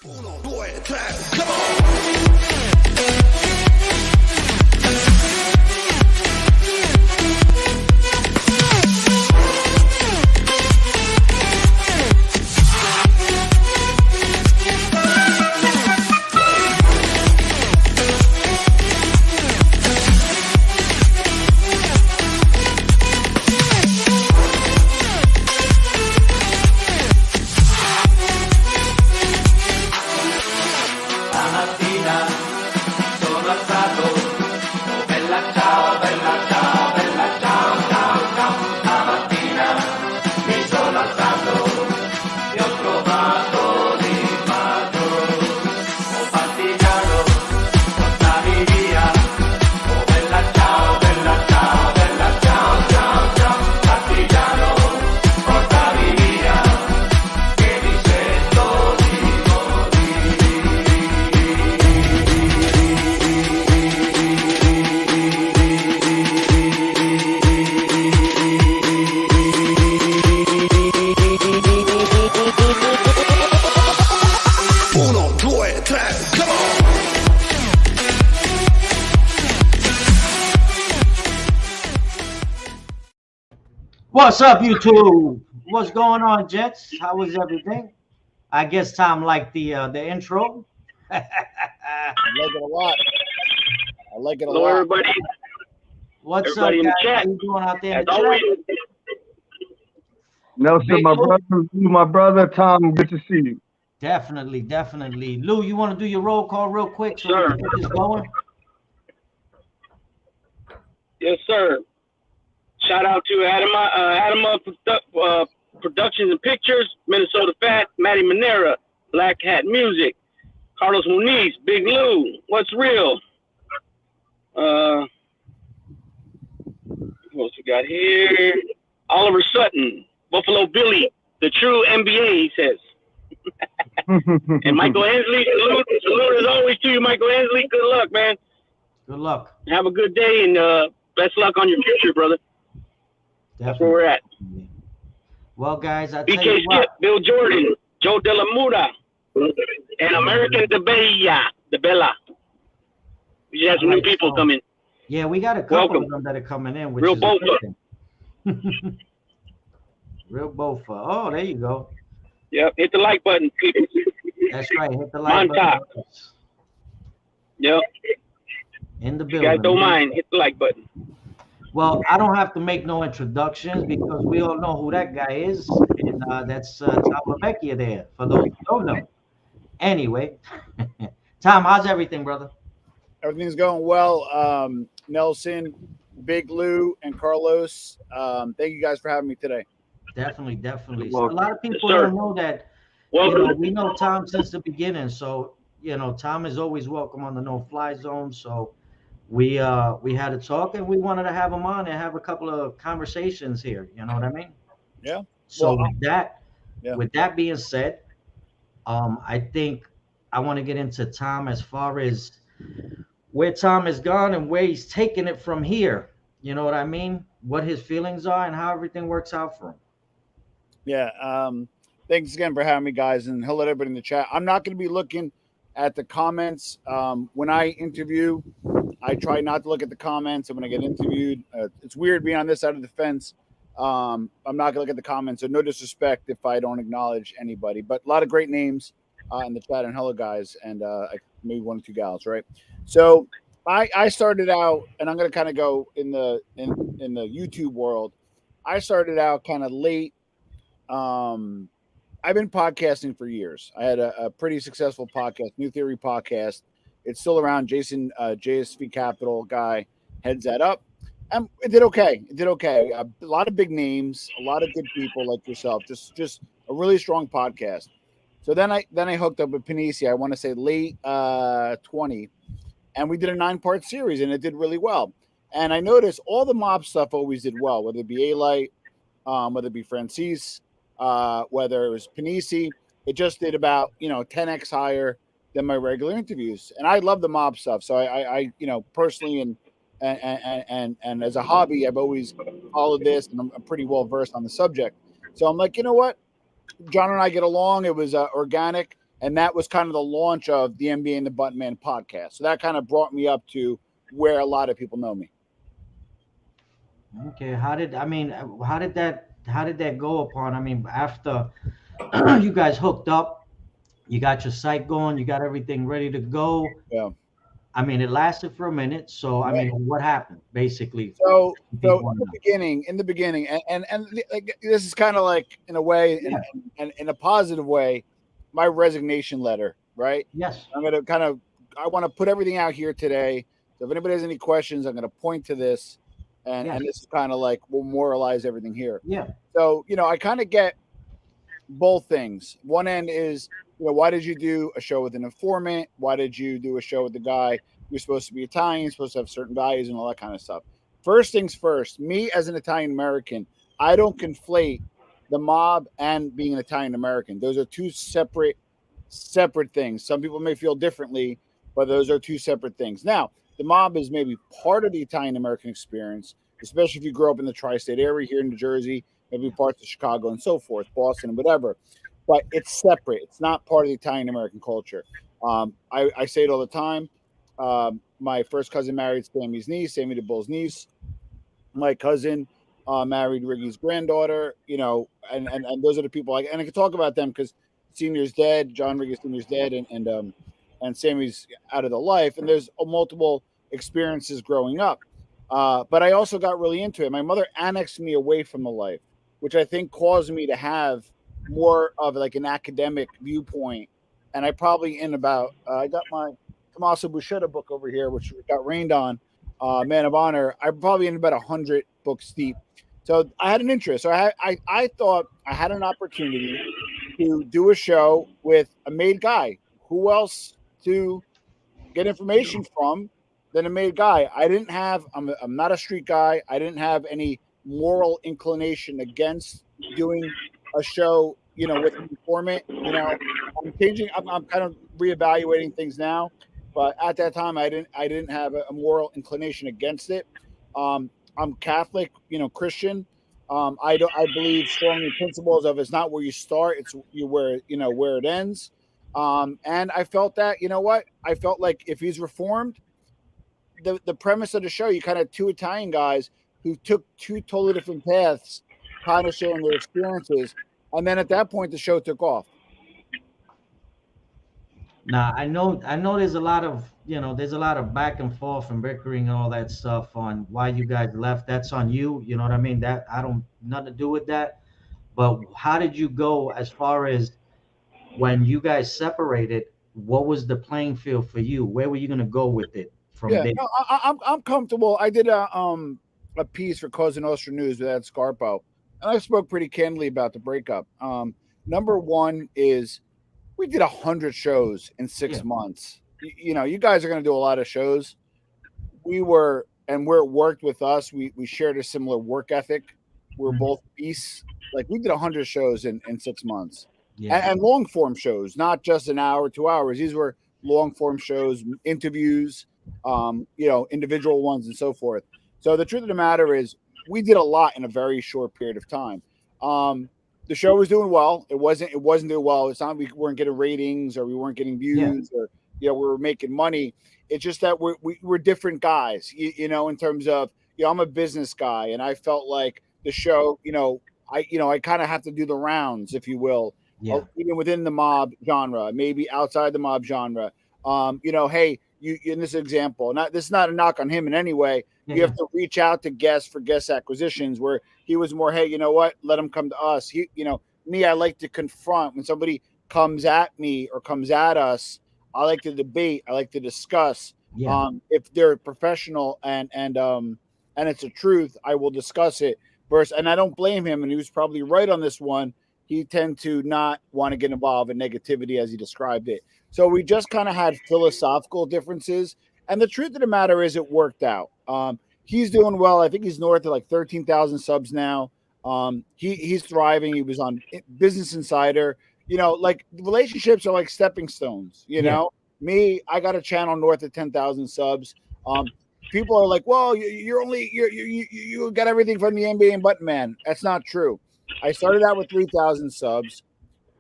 Uno, due, tre, come on! Stamattina sono alzato, oh bella ciao, bella ciao, bella ciao, ciao, ciao. Stamattina mi sono alzato e ho trovato l'impatto. Oh partigiano, portami via, oh bella ciao, bella ciao, bella ciao, ciao, ciao. Partigiano, portami via, che mi sento di morire. Uno, due, tre, come on! What's up, YouTube? What's going on, Jets? How was everything? I guess Tom liked the intro. I like it a lot. I like it a Hello, lot. everybody. What's Everybody in up, the guys? chat. How you doing out there in As the always, chat? Nelson, my brother, Tom, good to see you. Definitely, definitely. Lou, you want to do your roll call real quick so we Sure. can get this going? yes, sir. Shout out to Adama Productions and Pictures, Minnesota Fat, Matty Manera, Black Hat Music, Carlos Muniz, Big Lou, What's Real? Who else we got here? Oliver Sutton, Buffalo Billy, the true NBA, he says. And Michael Hensley, salute as always to you, Michael Hensley. Good luck, man. Good luck. Have a good day and best luck on your future, brother. That's where we're at. Definitely. Well, guys, I tell BK you Skip, what. Bill Jordan, Joe De La Mura, and American De Bella. We just had some new Alright, people so- come in. Yeah, we got a couple Welcome. of them that are coming in, which Real is a Bofa. good thing. Real Bofa. Oh, there you go. Yep, hit the like button, people. That's right. Hit the like Monta. button. Yep, In the you building. guys don't mind, hit the like button. Well, I don't have to make no introductions because we all know who that guy is, and that's Tom LeVecchia there, for those who don't know. Anyway, Tom, how's everything, brother? Everything's going well. Nelson, Big Lou, and Carlos. Thank you guys for having me today. Definitely, definitely. You're So a welcome. lot of people Yes, sir. don't know that, Welcome. we know Tom since the beginning, so, Tom is always welcome on the no-fly zone, so we had a talk, and we wanted to have him on and have a couple of conversations here, you know what I mean? Yeah. So Well, with that being said, I think I want to get into Tom as far as where Tom has gone and where he's taking it from here. You know what I mean? What his feelings are and how everything works out for him. yeah. Thanks again for having me, guys, and hello to everybody in the chat. I'm not going to be looking at the comments. When I interview, I try not to look at the comments. And when I get interviewed, it's weird being on this side of the fence. I'm not going to look at the comments. So no disrespect if I don't acknowledge anybody. But a lot of great names in the chat. And hello, guys. And maybe one or two gals, right? So I started out, and I'm going to kind of go in the YouTube world. I started out kind of late. I've been podcasting for years. I had a pretty successful podcast, New Theory podcast. It's still around. Jason, JSV Capital guy, heads that up. It did okay. A lot of big names, a lot of good people like yourself. Just a really strong podcast. So then I hooked up with Panisi. I want to say late 20, and we did a 9-part series, and it did really well. And I noticed all the mob stuff always did well, whether it be A-Light, whether it be Francis, whether it was Panisi. It just did about 10x higher than my regular interviews, and I love the mob stuff. So I personally and as a hobby, I've always followed this, and I'm pretty well versed on the subject. So I'm like, you know what, John and I get along. It was organic. And that was kind of the launch of the NBA and the Buttman podcast. So that kind of brought me up to where a lot of people know me. Okay, how did that go upon? I mean, after you guys hooked up, you got your site going, you got everything ready to go. Yeah. I mean, it lasted for a minute. So, I Yeah. mean, what happened basically? So People in want the to know. beginning, and like, this is kind of like, in a way, Yeah. and in a positive way, my resignation letter, right? Yes. I'm going to I want to put everything out here today. So if anybody has any questions, I'm going to point to this, Yes. and this is kind of like, we'll moralize everything here. Yeah. So, I kind of get both things. One end is, why did you do a show with an informant? Why did you do a show with the guy who's supposed to be Italian, supposed to have certain values and all that kind of stuff? First things first, me as an Italian American, I don't conflate the mob and being an Italian American. Those are two separate things. Some people may feel differently, but those are two separate things. Now, the mob is maybe part of the Italian American experience, especially if you grow up in the tri-state area here in New Jersey, maybe parts of Chicago and so forth, Boston and whatever. But it's separate. It's not part of the Italian American culture. I say it all the time. My first cousin married Sammy's niece, Sammy the Bull's niece. My cousin married Riggy's granddaughter. And those are the people. And I can talk about them because Senior's dead, John Riggy Senior's dead, and Sammy's out of the life. And there's multiple experiences growing up. But I also got really into it. My mother annexed me away from the life, which I think caused me to have more of like an academic viewpoint. And I probably I got my Tommaso Buscetta book over here, which got rained on, Man of Honor. I'm probably in about 100 books deep. So I had an interest. So I thought I had an opportunity to do a show with a made guy. Who else to get information from than a made guy? I'm not a street guy. I didn't have any moral inclination against doing a show, with an informant. I'm kind of reevaluating things now, but at that time I didn't have a moral inclination against it. I'm Catholic, Christian. I believe strongly in principles of, it's not where you start, it's where it ends. And I felt that, I felt like if he's reformed, the premise of the show, you kind of two Italian guys who took two totally different paths, kind of sharing their experiences. And then at that point, the show took off. Now, I know there's a lot of, there's a lot of back and forth and bickering and all that stuff on why you guys left. That's on you. You know what I mean? That I don't nothing to do with that. But how did you go as far as when you guys separated? What was the playing field for you? Where were you gonna go with it from Yeah, there? no, I'm comfortable. I did a piece for Cosa Nostra News with Ed Scarpo, and I spoke pretty candidly about the breakup. Number one is, we did 100 shows in 6 Yeah. months. You guys are going to do a lot of shows. Where it worked with us, we shared a similar work ethic. We're Mhm. both beasts. Like, we did 100 shows in 6 months. Yeah. And long form shows, not just an hour, 2 hours. These were long form shows, interviews, individual ones and so forth. So the truth of the matter is, we did a lot in a very short period of time. The show was doing well. It wasn't doing well. It's not we weren't getting ratings or we weren't getting views or we were making money. It's just that we're different guys, in terms of, I'm a business guy, and I felt like the show, I kind of have to do the rounds, if you will, Yeah. even within the mob genre, maybe outside the mob genre. Hey, you in this example, this is not a knock on him in any way. Yeah. You have to reach out to guests for guest acquisitions, where he was more, hey, you know what? Let him come to us. Me, I like to confront when somebody comes at me or comes at us. I like to debate. I like to discuss. Yeah. If they're professional and it's a truth, I will discuss it. Versus, and I don't blame him, and he was probably right on this one. He tend to not want to get involved in negativity, as he described it. So we just kind of had philosophical differences. And the truth of the matter is, it worked out. He's doing well. I think he's north of like 13,000 subs now. He's thriving. He was on Business Insider. Like, relationships are like stepping stones. Me, I got a channel north of 10,000 subs. People are like, well, you got everything from the NBA and Button Man. That's not true. I started out with 3,000 subs.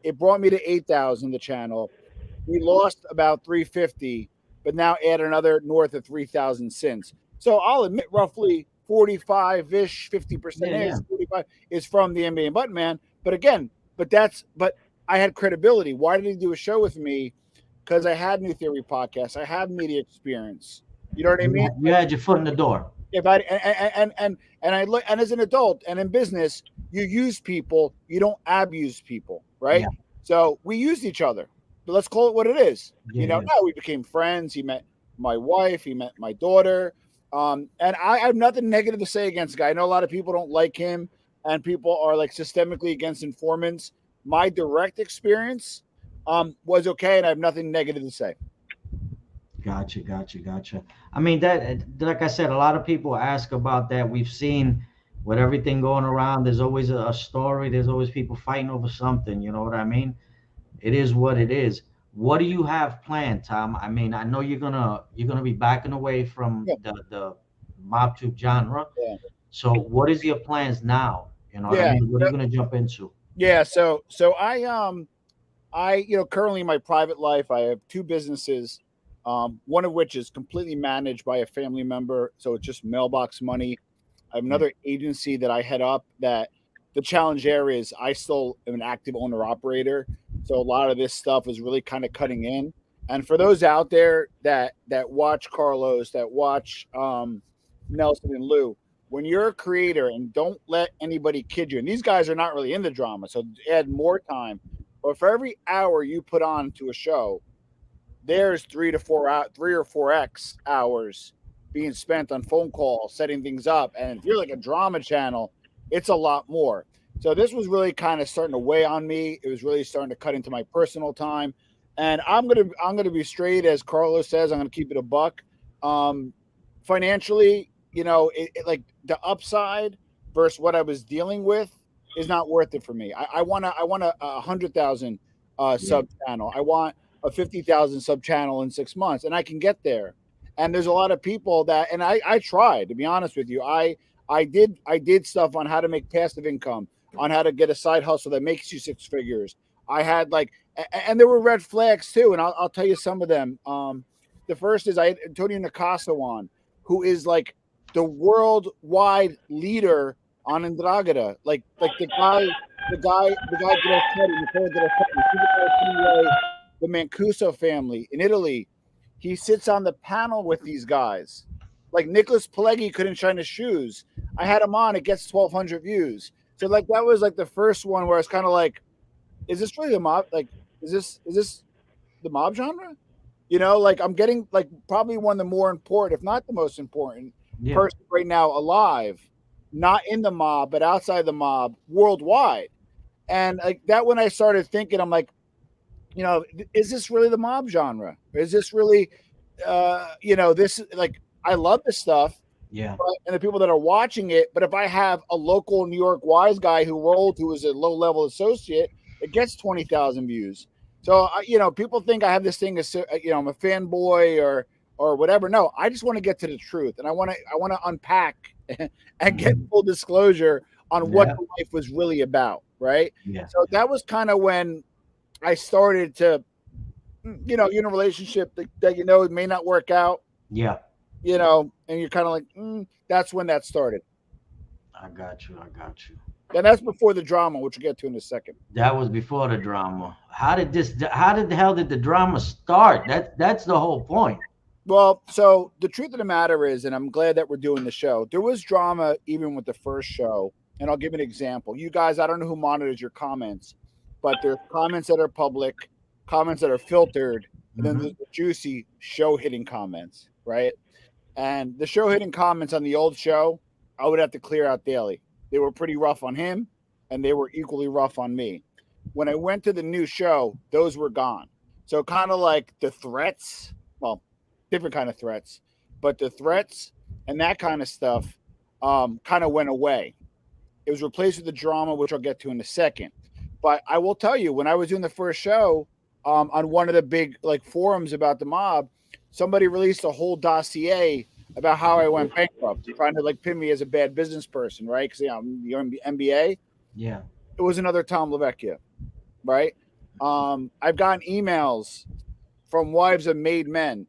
It brought me to 8,000, the channel. We lost about 350, but now add another north of 3,000 since. So I'll admit roughly 45-ish, 50% Yeah, ish, 45 is from the NBA and Button Man. But again, but I had credibility. Why did he do a show with me? Because I had New Theory podcast. I have media experience. You know what I mean? you had your foot in the door. If I and I look, and as an adult and in business, you use people, you don't abuse people, right? Yeah. So we used each other. But let's call it what it is. Yeah, yeah. Now we became friends. He met my wife, he met my daughter. And I have nothing negative to say against the guy. I know a lot of people don't like him and people are like systemically against informants. My direct experience was okay, and I have nothing negative to say. Gotcha. I mean, that, like I said, a lot of people ask about that. We've seen with everything going around, there's always a story. There's always people fighting over something. You know what I mean? It is what it is. What do you have planned, Tom? I mean, I know you're gonna be backing away from Yeah. the mob tube genre. Yeah. So what is your plans now? You know what I Yeah. mean? What are you gonna jump into? Yeah. So I currently in my private life, I have two businesses, one of which is completely managed by a family member. So it's just mailbox money. I have another agency that I head up that the challenge there is I still am an active owner operator. So a lot of this stuff is really kind of cutting in. And for those out there that watch Carlos, that watch Nelson and Lou, when you're a creator and don't let anybody kid you, and these guys are not really in the drama, so add more time. But for every hour you put on to a show, there's 3 or 4x hours being spent on phone calls, setting things up. And if you're like a drama channel, it's a lot more. So this was really kind of starting to weigh on me. It was really starting to cut into my personal time. And I'm gonna be straight, as Carlos says. I'm gonna keep it a buck. Financially, like the upside versus what I was dealing with is not worth it for me. I want a 100,000 sub channel. I want a 50,000 sub channel in 6 months, and I can get there. And there's a lot of people that, and I tried, to be honest with you. I did stuff on how to make passive income, on how to get a side hustle that makes you six figures. I had and there were red flags too, and I'll tell you some of them. The first is I had Antonio Nicasso on, who is like the worldwide leader on Andragada. Like the guy the Mancuso family in Italy. He sits on the panel with these guys. Like Nicholas Pileggi couldn't shine his shoes. I had him on. It gets 1,200 views. So like that was like the first one where it's kind of like, is this really the mob? Like, is this the mob genre? Like I'm getting like probably one of the more important, if not the most important person right now alive, not in the mob, but outside the mob worldwide. And like that, when I started thinking, I'm like, is this really the mob genre? Is this really, this, like, I love this stuff. Yeah. And the people that are watching it, but if I have a local New York wise guy who is a low level associate, it gets 20,000 views. So, people think I have this thing as, I'm a fanboy or whatever. No, I just want to get to the truth, and I want to unpack and get full disclosure on what the life was really about. Right. Yeah. So that was kind of when I started to, you're in a relationship that it may not work out. Yeah. And you're kind of like, that's when that started. I got you. And that's before the drama, which we'll get to in a second. That was before the drama. How did the hell did the drama start? That's the whole point. Well, so the truth of the matter is, and I'm glad that we're doing the show, there was drama even with the first show. And I'll give you an example. You guys, I don't know who monitors your comments, but there's comments that are public, comments that are filtered, and then there's the juicy show hitting comments, right? And the show hitting comments on the old show, I would have to clear out daily. They were pretty rough on him, and they were equally rough on me. When I went to the new show, those were gone. So kind of like the threats, well, different kind of threats, but the threats and that kind of stuff kind of went away. It was replaced with the drama, which I'll get to in a second. But I will tell you, when I was doing the first show on one of the big like forums about the mob, somebody released a whole dossier about how I went bankrupt, trying to like pin me as a bad business person, right? Because I'm the MBA. Yeah. It was another Tom LaVecchia, right? I've gotten emails from wives of made men.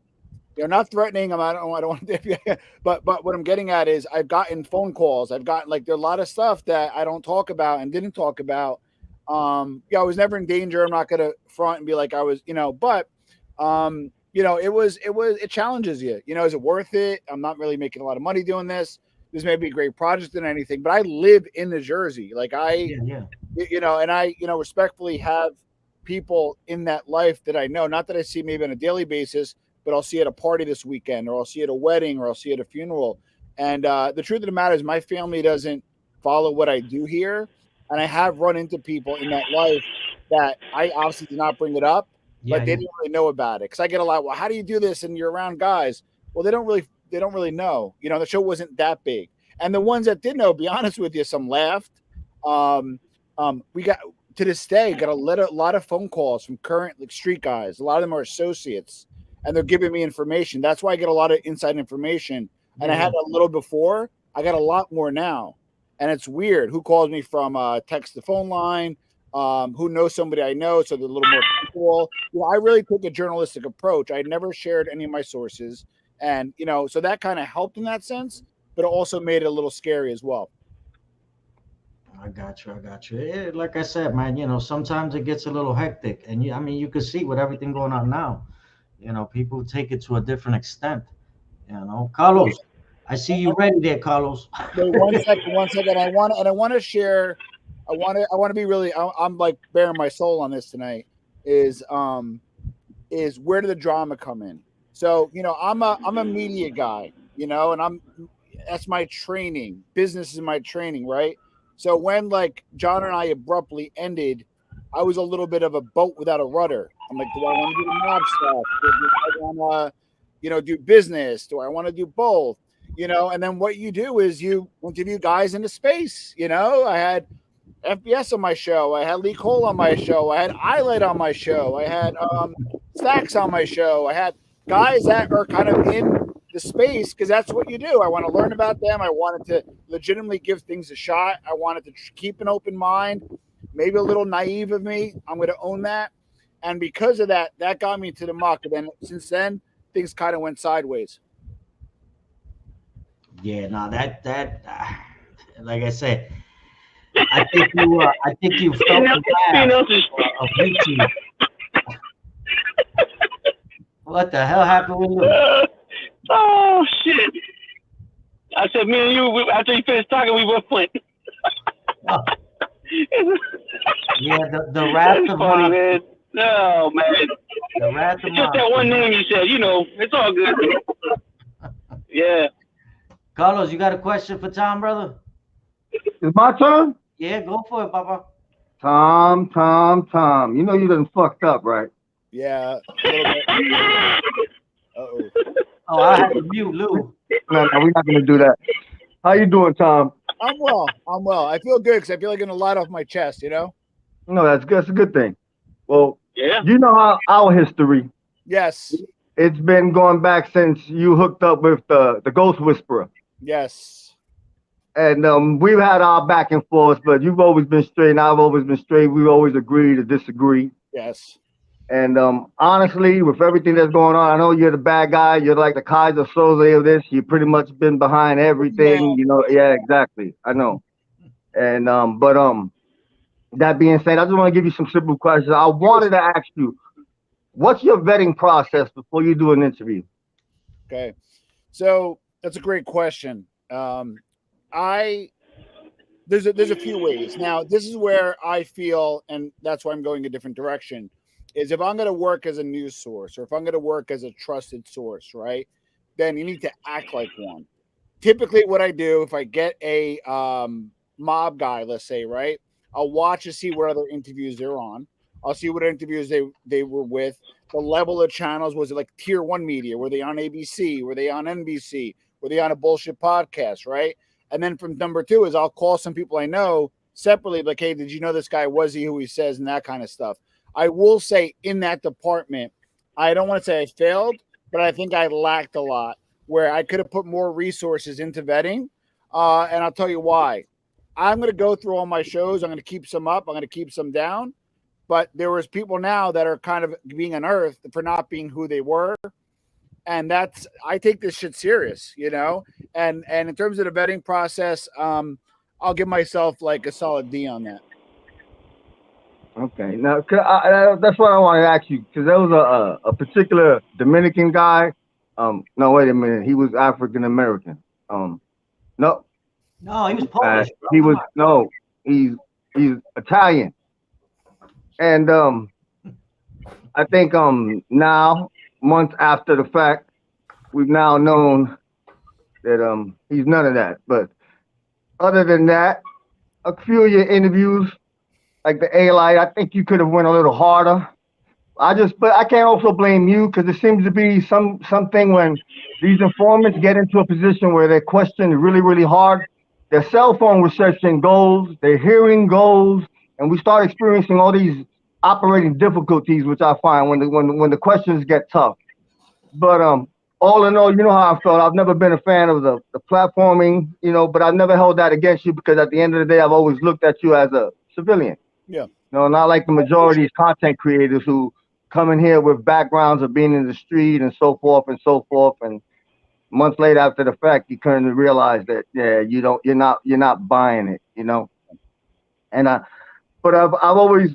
Not threatening. I don't want to, but what I'm getting at is I've gotten phone calls. I've gotten there's a lot of stuff that I don't talk about and didn't talk about. I was never in danger. I'm not going to front and be like I was, but, it challenges you. Is it worth it? I'm not really making a lot of money doing this. This may be a great project than anything, but I live in New Jersey. And I, respectfully have people in that life that I know, not that I see maybe on a daily basis, but I'll see at a party this weekend, or I'll see at a wedding, or I'll see at a funeral. And the truth of the matter is my family doesn't follow what I do here. And I have run into people in that life that I obviously did not bring it up, but they didn't really know about it. Because I get a lot, well, how do you do this? And you're around guys. Well, they don't really know. The show wasn't that big. And the ones that did know, be honest with you, some laughed. We got, to this day, got a lot of phone calls from current street guys. A lot of them are associates. And they're giving me information. That's why I get a lot of inside information. And I had a little before. I got a lot more now. And it's weird. Who calls me from text the phone line? Who knows somebody I know? So they're a little more people. I really took a journalistic approach. I never shared any of my sources. And, so that kind of helped in that sense. But it also made it a little scary as well. I got you. Yeah, like I said, man, sometimes it gets a little hectic. And you could see with everything going on now. People take it to a different extent. Carlos, I see you ready there, Carlos. Wait, one second. I want to share. I want to be really. I'm like bearing my soul on this tonight. Is where did the drama come in? So I'm a media guy, and that's my training. Business is my training, right? So when John and I abruptly ended, I was a little bit of a boat without a rudder. I'm like, do I want to do the mob stuff? Do I want to, do business? Do I want to do both? And then what you do is you interview guys into space. I had FBS on my show. I had Lee Cole on my show. I had Eyelight on my show. I had Stacks on my show. I had guys that are kind of in the space because that's what you do. I want to learn about them. I wanted to legitimately give things a shot. I wanted to keep an open mind. Maybe a little naive of me. I'm going to own that. And because of that, that got me to the muck. And then since then, things kind of went sideways. Yeah, no, that like I said, I think you felt the wrath of YouTube. What the hell happened with you? Oh shit! I said, me and you. After you finished talking, we both went. Oh. Yeah, the wrath of funny, my man. No, man. The wrath of It's just my that one name you said. It's all good. Yeah. Carlos, you got a question for Tom, brother? It's my turn? Yeah, go for it, Papa. Tom. You know you done fucked up, right? Yeah. A little bit. Uh-oh. Oh, I had to mute Lou. No, we're not gonna do that. How you doing, Tom? I'm well. I feel good because I feel like I'm getting a lot off my chest, No, that's good. That's a good thing. Well, Yeah. you know our history. Yes. It's been going back since you hooked up with the Ghost Whisperer. Yes. And we've had our back and forth, but you've always been straight and I've always been straight. We've always agreed to disagree. Yes. And honestly, with everything that's going on, I know you're the bad guy. You're like the Kaiser Soze of this. You've pretty much been behind everything. Yeah, exactly. I know. And that being said, I just want to give you some simple questions. I wanted to ask you, what's your vetting process before you do an interview? Okay. So that's a great question. There's a few ways. Now, this is where I feel, and that's why I'm going a different direction, is if I'm going to work as a news source or if I'm going to work as a trusted source, right, then you need to act like one. Typically what I do, if I get a mob guy, let's say, right, I'll watch to see what other interviews they're on. I'll see what interviews they were with. The level of channels, was it like tier 1 media? Were they on ABC? Were they on NBC? Were they on a bullshit podcast, right? And then from number 2 is I'll call some people I know separately, like, hey, did you know this guy? Was he who he says? And that kind of stuff. I will say in that department, I don't want to say I failed, but I think I lacked a lot where I could have put more resources into vetting. And I'll tell you why. I'm going to go through all my shows. I'm going to keep some up. I'm going to keep some down. but there was people now that are kind of being unearthed for not being who they were. And that's, I take this shit serious, you know? And in terms of the vetting process, I'll give myself like a solid D on that. Okay, now that's what I want to ask you because there was a particular Dominican guy. No, wait a minute, he was African American. No, No, he was Polish, bro. he Come was on. no, he's Italian, and I think now months after the fact, we've now known that he's none of that. But other than that, a few of your interviews, like the A light, I think you could have went a little harder. But I can't also blame you because there seems to be something when these informants get into a position where they're questioned really, really hard. Their cell phone reception goes, their hearing goes, and we start experiencing all these operating difficulties, which I find when the questions get tough. But all in all, you know how I felt. I've never been a fan of the platforming, you know, but I've never held that against you because at the end of the day, I've always looked at you as a civilian. Yeah. No, not like the majority of these content creators who come in here with backgrounds of being in the street and so forth and so forth. And months later after the fact, you kind of realize that, yeah, you're not buying it, you know? And but I've always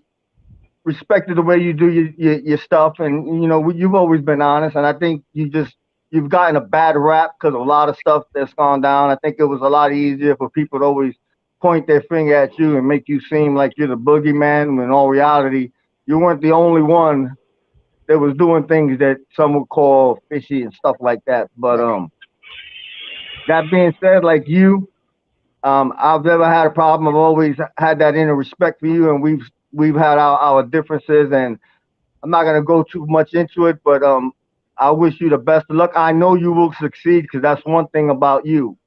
respected the way you do your stuff. And, you know, you've always been honest. And I think you've gotten a bad rap because of a lot of stuff that's gone down. I think it was a lot easier for people to always point their finger at you and make you seem like you're the boogeyman, when in all reality, you weren't the only one that was doing things that some would call fishy and stuff like that. But that being said, like you, I've never had a problem. I've always had that inner respect for you, and we've had our differences, and I'm not gonna go too much into it, but I wish you the best of luck. I know you will succeed because that's one thing about you.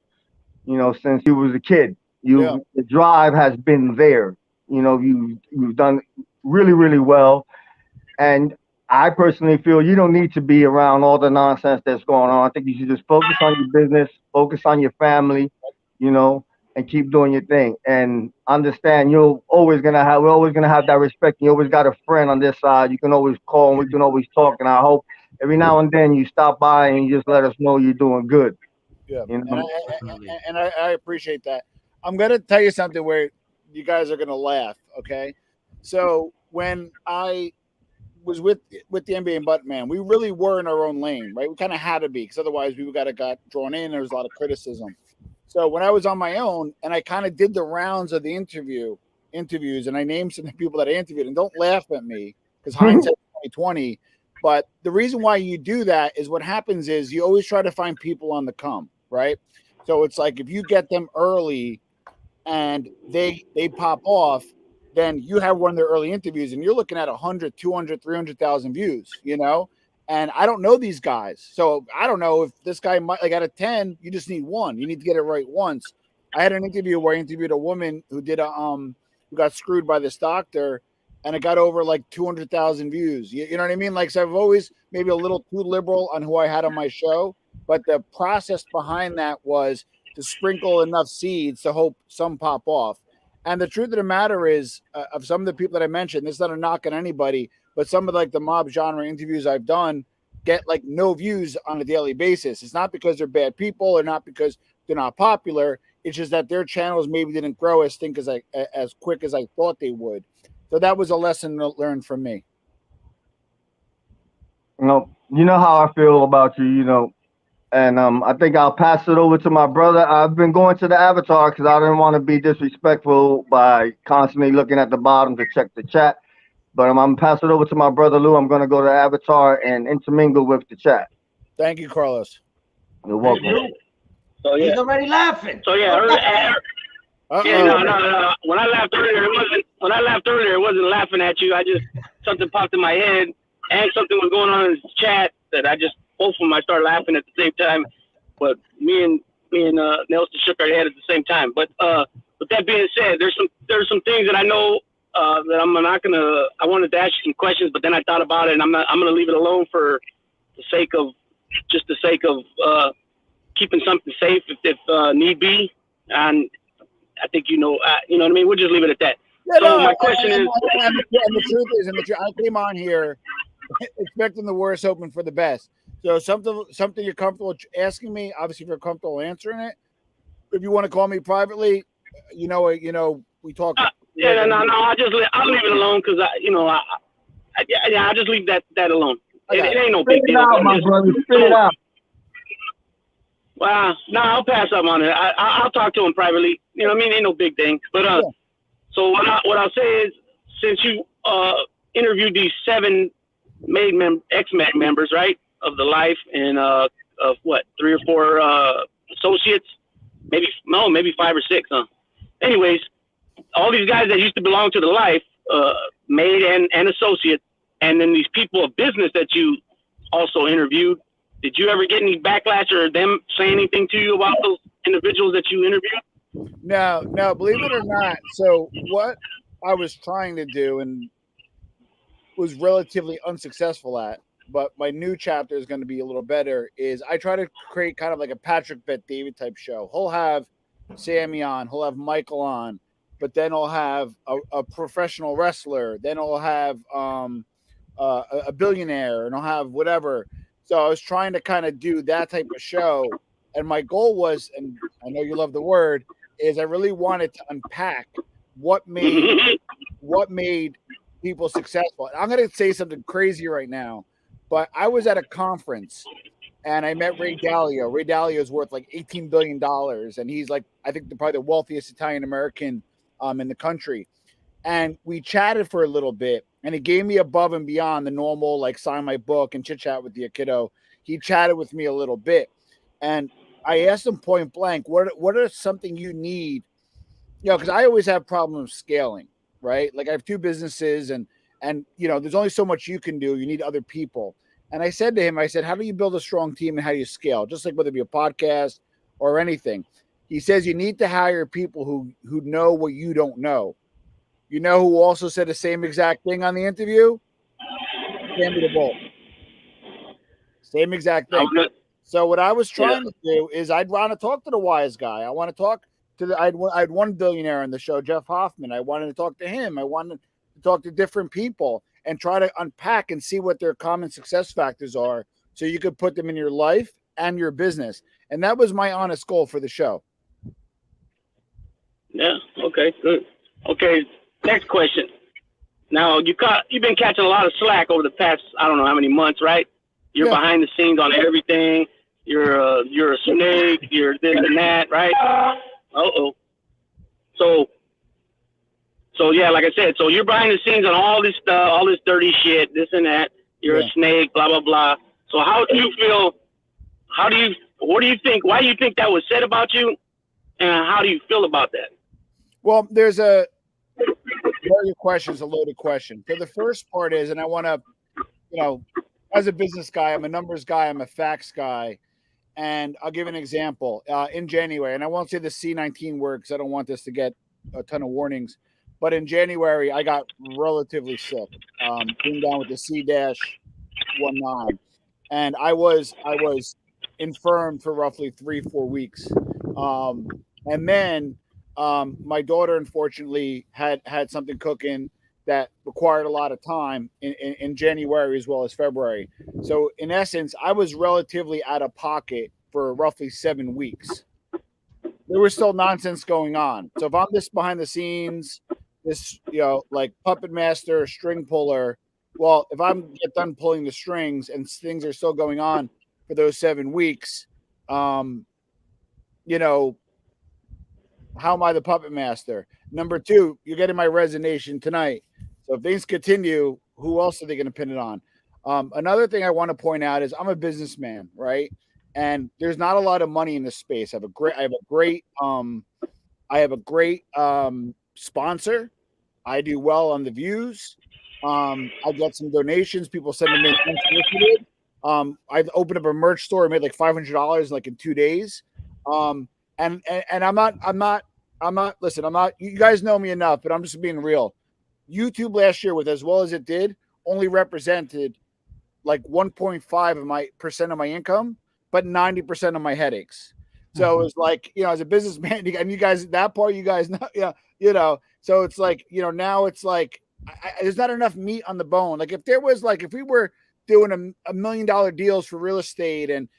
You know, since you was a kid, the drive has been there. You know, you've done really, really well, and I personally feel you don't need to be around all the nonsense that's going on. I think you should just focus on your business, focus on your family, you know, and keep doing your thing. And understand we're always gonna have that respect. You always got a friend on this side. You can always call and we can always talk. And I hope every now and then you stop by and you just let us know you're doing good. Yeah, You know? and I appreciate that. I'm gonna tell you something where you guys are gonna laugh. Okay, so when I was with the NBA and Buttman, we really were in our own lane, right? We kind of had to be because otherwise we got drawn in. There was a lot of criticism. So when I was on my own and I kind of did the rounds of the interviews, and I named some of the people that I interviewed, and don't laugh at me because hindsight 2020. But the reason why you do that is what happens is you always try to find people on the come, right? So it's like if you get them early and they pop off, then you have one of their early interviews and you're looking at 100, 200, 300,000 views, you know? And I don't know these guys. So I don't know if this guy might, like out of 10, you just need one. You need to get it right once. I had an interview where I interviewed a woman who did who got screwed by this doctor, and it got over like 200,000 views. You know what I mean? Like, so I've always maybe a little too liberal on who I had on my show, but the process behind that was to sprinkle enough seeds to hope some pop off. And the truth of the matter is, of some of the people that I mentioned, this is not a knock on anybody, but some of like the mob genre interviews I've done get like no views on a daily basis. It's not because they're bad people or not because they're not popular. It's just that their channels maybe didn't grow as quick as I thought they would. So that was a lesson learned from me. You know how I feel about you, you know. And I think I'll pass it over to my brother. I've been going to the avatar because I didn't want to be disrespectful by constantly looking at the bottom to check the chat. But I'm going to pass it over to my brother Lou. I'm going to go to the avatar and intermingle with the chat. Thank you, Carlos. You're welcome. So yeah, He's already laughing. so yeah, no. When I laughed earlier, it wasn't laughing at you. I just something popped in my head, and something was going on in the chat that I just both of them I started laughing at the same time. But me and Nelson shook our head at the same time. But with that being said, there's some things that I know that I'm not gonna. I wanted to ask you some questions, but then I thought about it, and I'm gonna leave it alone for the sake of keeping something safe if need be. And I think you know what I mean. We'll just leave it at that. Yeah, So my question is, and the truth is, I came on here expecting the worst, hoping for the best. So something you're comfortable asking me. Obviously, if you're comfortable answering it. If you want to call me privately, we talk. yeah, no, I'll leave it alone because I'll just leave that alone. It ain't no big Spit it deal. out, my brother. Spit it out. Well, no, I'll pass up on it. I'll talk to him privately. You know what I mean? Ain't no big thing. But Yeah. so what I'll say is, since you interviewed these 7 ex-Met members, right, of the life, and of what, 3 or 4 associates, maybe 5 or 6, huh? Anyways, all these guys that used to belong to the life, maid and associate, and then these people of business that you also interviewed. Did you ever get any backlash or them saying anything to you about those individuals that you interviewed? No, believe it or not. So what I was trying to do and was relatively unsuccessful at, but my new chapter is going to be a little better, is I try to create kind of like a Patrick Bet-David type show. He'll have Sammy on, he'll have Michael on, but then he'll have a professional wrestler, then he'll have a billionaire, and I'll have whatever. So I was trying to kind of do that type of show. And my goal was, and I know you love the word, is I really wanted to unpack what made people successful. And I'm going to say something crazy right now, but I was at a conference and I met Ray Dalio. Ray Dalio is worth like $18 billion. And he's like, I think probably the wealthiest Italian-American in the country. And we chatted for a little bit, and he gave me above and beyond the normal, like sign my book and chit chat with the kiddo. He chatted with me a little bit, and I asked him point blank, what are something you need? Because I always have problems scaling, right? Like I have 2 businesses, and there's only so much you can do. You need other people. And I said to him, how do you build a strong team and how do you scale? Just like whether it be a podcast or anything. He says you need to hire people who know what you don't know. You know who also said the same exact thing on the interview? Sammy the Bull. Same exact thing. Okay. So what I was trying to do is I'd want to talk to the wise guy. I want to talk to I had one billionaire on the show, Jeff Hoffman. I wanted to talk to him. I wanted to talk to different people and try to unpack and see what their common success factors are so you could put them in your life and your business. And that was my honest goal for the show. Yeah. Okay. Good. Okay. Next question. Now you've been catching a lot of slack over the past, I don't know how many months, right? You're behind the scenes on everything. You're a snake. You're this and that, right? So yeah, like I said, so you're behind the scenes on all this stuff, all this dirty shit, this and that. You're a snake, blah blah blah. So how do you feel? What do you think? Why do you think that was said about you? And how do you feel about that? Well, there's your question is a loaded question. So the first part is, and I want to, as a business guy, I'm a numbers guy, I'm a facts guy, and I'll give an example. In January, and I won't say the C19 word because I don't want this to get a ton of warnings, but in January, I got relatively sick. Came down with the C-19, and I was infirm for roughly 3-4 weeks, and then. My daughter, unfortunately, had something cooking that required a lot of time in January as well as February. So, in essence, I was relatively out of pocket for roughly 7 weeks. There was still nonsense going on. So, if I'm this behind the scenes, this, like puppet master, string puller, well, if I'm get done pulling the strings and things are still going on for those 7 weeks, how am I the puppet master? Number 2, you're getting my resignation tonight. So if things continue, who else are they going to pin it on? Another thing I want to point out is I'm a businessman, right? And there's not a lot of money in this space. I have a great sponsor. I do well on the views. I get some donations. People send them in unsolicited. I opened up a merch store. I made like $500 like in 2 days. And I'm not, listen, you guys know me enough, but I'm just being real. YouTube last year, with as well as it did, only represented like 1.5% of my income, but 90% of my headaches. So it was like, as a businessman, and you guys, that part, you guys know, So it's like, now it's like there's not enough meat on the bone. Like if we were doing $1 million deals for real estate and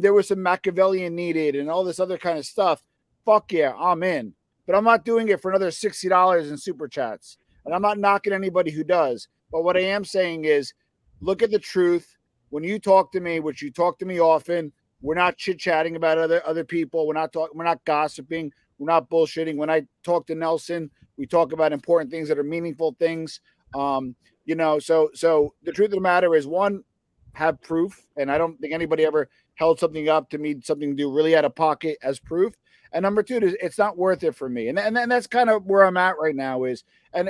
there was some Machiavellian needed and all this other kind of stuff, fuck yeah, I'm in. But I'm not doing it for another $60 in super chats. And I'm not knocking anybody who does. But what I am saying is, look at the truth. When you talk to me, which you talk to me often, we're not chit-chatting about other people. We're not gossiping. We're not bullshitting. When I talk to Nelson, we talk about important things that are meaningful things. So the truth of the matter is, one, have proof. And I don't think anybody ever held something up to me, something to do really out of pocket as proof. And number two, it's not worth it for me. And that's kind of where I'm at right now is, and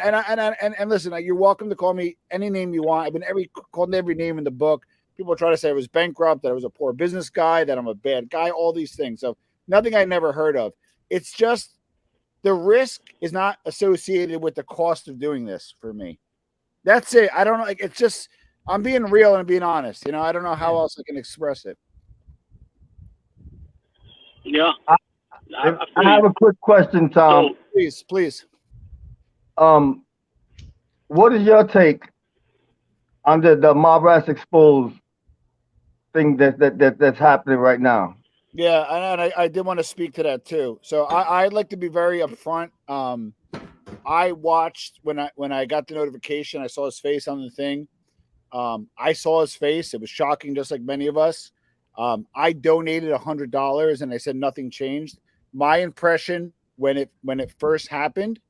listen, you're welcome to call me any name you want. I've been called every name in the book. People try to say I was bankrupt, that I was a poor business guy, that I'm a bad guy, all these things. So nothing I never heard of. It's just the risk is not associated with the cost of doing this for me. That's it. I don't know. Like, it's just, I'm being real and being honest. I don't know how else I can express it. Yeah. I have a quick question, Tom. Please. What is your take on the Mob Rats Exposed thing that's happening right now? Yeah, and I did want to speak to that too. So I'd like to be very upfront. I watched when I got the notification, I saw his face on the thing. I saw his face. It was shocking, just like many of us. I donated $100 and I said nothing changed. My impression when it first happened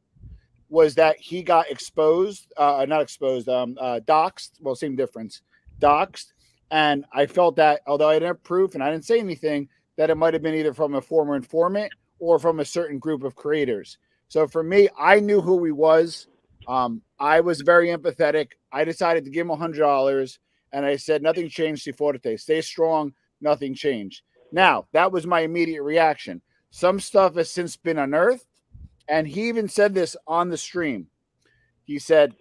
was that he got exposed, not exposed, doxxed. Well, same difference, doxxed. And I felt that, although I didn't have proof and I didn't say anything, that it might have been either from a former informant or from a certain group of creators. So for me, I knew who he was. I was very empathetic. I decided to give him $100 and I said, nothing changed, si forte. Stay strong, nothing changed. Now, that was my immediate reaction. Some stuff has since been unearthed, and he even said this on the stream. He said,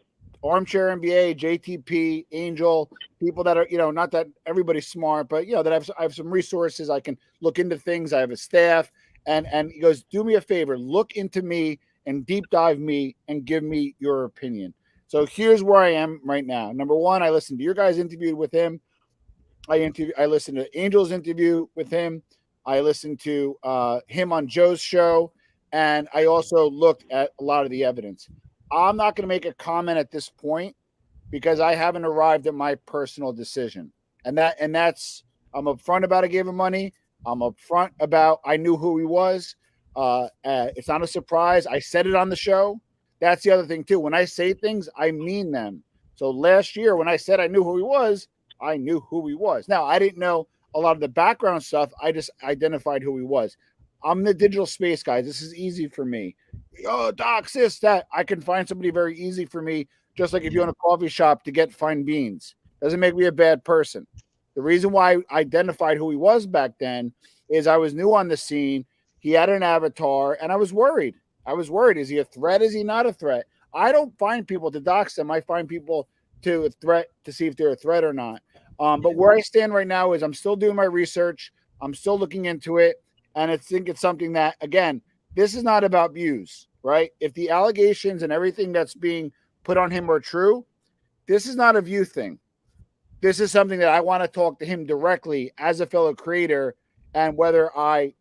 Armchair MBA, JTP, Angel, people that are, not that everybody's smart, but, that I have some resources. I can look into things. I have a staff. And he goes, do me a favor, look into me and deep dive me and give me your opinion. So here's where I am right now. Number one, I listened to your guys' interview with him. I listened to Angel's interview with him. I listened to him on Joe's show, and I also looked at a lot of the evidence. I'm not going to make a comment at this point because I haven't arrived at my personal decision. And that's I'm upfront about I gave him money. I'm upfront about I knew who he was. It's not a surprise. I said it on the show. That's the other thing too. When I say things, I mean them. So last year when I said I knew who he was, I knew who he was. Now, I didn't know a lot of the background stuff. I just identified who he was. I'm in the digital space, guys. This is easy for me. Oh, docs, this, that. I can find somebody very easy for me, just like if you own a coffee shop to get fine beans. Doesn't make me a bad person. The reason why I identified who he was back then is I was new on the scene. He had an avatar, and I was worried. Is he a threat? Is he not a threat? I don't find people to dox them. I find people to a threat to see if they're a threat or not. But where I stand right now is I'm still doing my research. I'm still looking into it. And I think it's something that, again, this is not about views, right? If the allegations and everything that's being put on him are true, this is not a view thing. This is something that I want to talk to him directly as a fellow creator, and where I